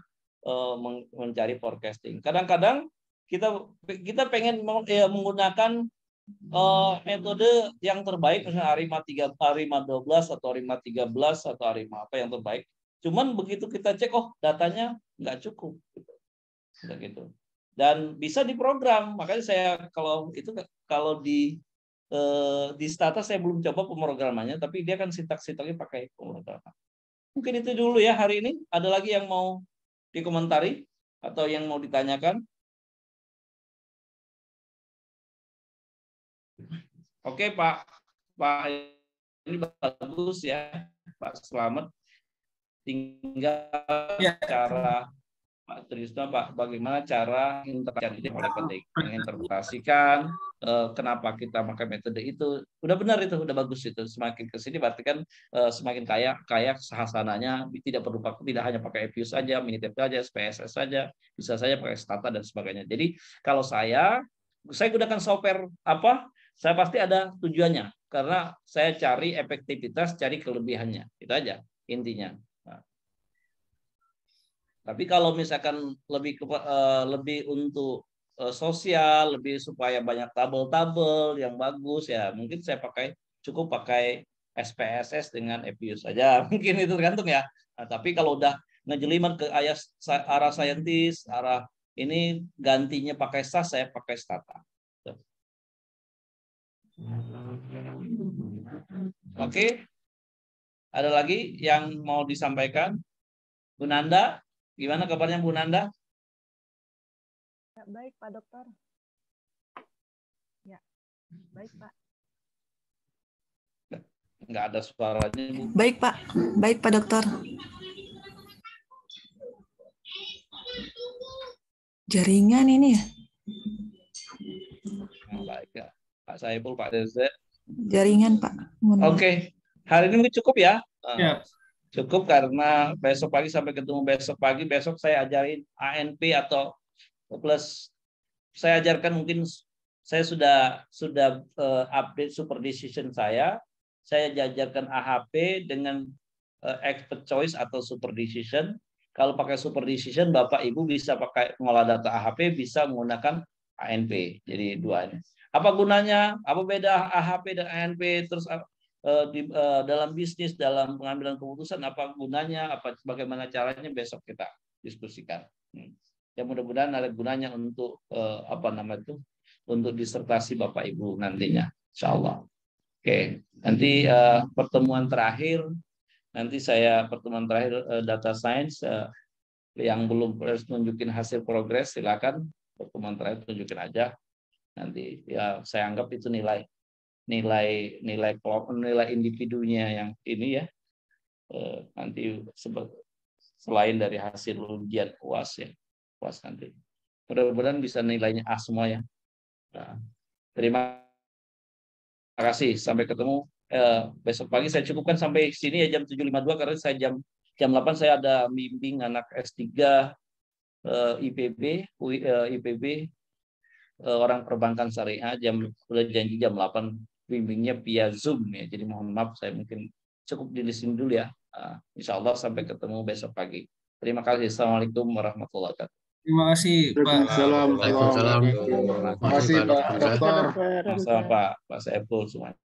mencari forecasting, kadang-kadang kita pengen menggunakan metode yang terbaik, misalnya Arima 12 atau Arima 13 atau Arima apa yang terbaik. Cuman begitu kita cek, datanya nggak cukup, gitu. Dan bisa diprogram. Makanya saya kalau di Stata saya belum coba pemrogramannya, tapi dia kan sintaknya pakai pemrograman. Mungkin itu dulu ya hari ini. Ada lagi yang mau dikomentari atau yang mau ditanyakan? Oke Pak ini bagus ya Pak Slamet. Tinggal cara Pak Trisno, Pak, bagaimana cara menginterpretasikan kenapa kita pakai metode itu. Udah benar itu, udah bagus itu. Semakin ke sini berarti kan semakin kaya sahasananya, tidak hanya pakai EPU saja, Minitab saja, SPSS saja, bisa saja pakai Stata dan sebagainya. Jadi kalau saya gunakan software apa? Saya pasti ada tujuannya karena saya cari efektivitas, cari kelebihannya. Itu aja intinya. Tapi kalau misalkan lebih untuk sosial, lebih supaya banyak tabel-tabel yang bagus ya, mungkin saya cukup pakai SPSS dengan EPU saja. Mungkin itu tergantung ya. Nah, tapi kalau udah ngejelimet ke arah saintis, arah ini gantinya pakai SAS, saya pakai Stata. Oke. Ada lagi yang mau disampaikan? Bu Nanda, gimana kabarnya Bu Nanda? Ya, baik Pak Dokter. Ya, baik Pak. Nggak ada suaranya, Bu. Baik Pak, baik Pak Dokter. Jaringan ini ya? Nah, baik ya. Pak Saiful, Pak Reza. Jaringan Pak. Oke, hari ini cukup ya. Ya. Cukup karena besok pagi sampai ketemu besok pagi. Besok saya ajarin ANP atau plus. Saya ajarkan mungkin saya sudah update super decision saya. Saya ajarkan AHP dengan expert choice atau super decision. Kalau pakai super decision, Bapak Ibu bisa pakai mengolah data AHP, bisa menggunakan ANP. Jadi duanya. Apa gunanya? Apa beda AHP dan ANP? Terus dalam bisnis, dalam pengambilan keputusan, apa gunanya? Apa bagaimana caranya? Besok kita diskusikan. Ya mudah-mudahan ada gunanya untuk untuk disertasi Bapak Ibu nantinya, Insya Allah. Oke, nanti pertemuan terakhir. Nanti pertemuan terakhir data science yang belum tunjukin hasil progres, silakan pertemuan terakhir tunjukin aja. Nanti ya saya anggap itu nilai individunya yang ini ya. Nanti selain dari hasil ujian UAS ya, UAS nanti. Mudah-mudahan bisa nilainya A semua ya. Nah, terima kasih. Sampai ketemu. Besok pagi saya cukupkan sampai sini ya jam 7.52 karena saya jam 8 saya ada bimbing anak S3 IPB orang perbankan syariah udah janji jam 8 bimbingnya via Zoom ya. Jadi mohon maaf saya mungkin cukup di sini dulu ya. Insya Allah sampai ketemu besok pagi. Terima kasih. Assalamualaikum warahmatullahi wabarakatuh. Terima kasih Pak. Waalaikumsalam. Terima kasih Pak Dokter. Sama Pak Saiful semuanya.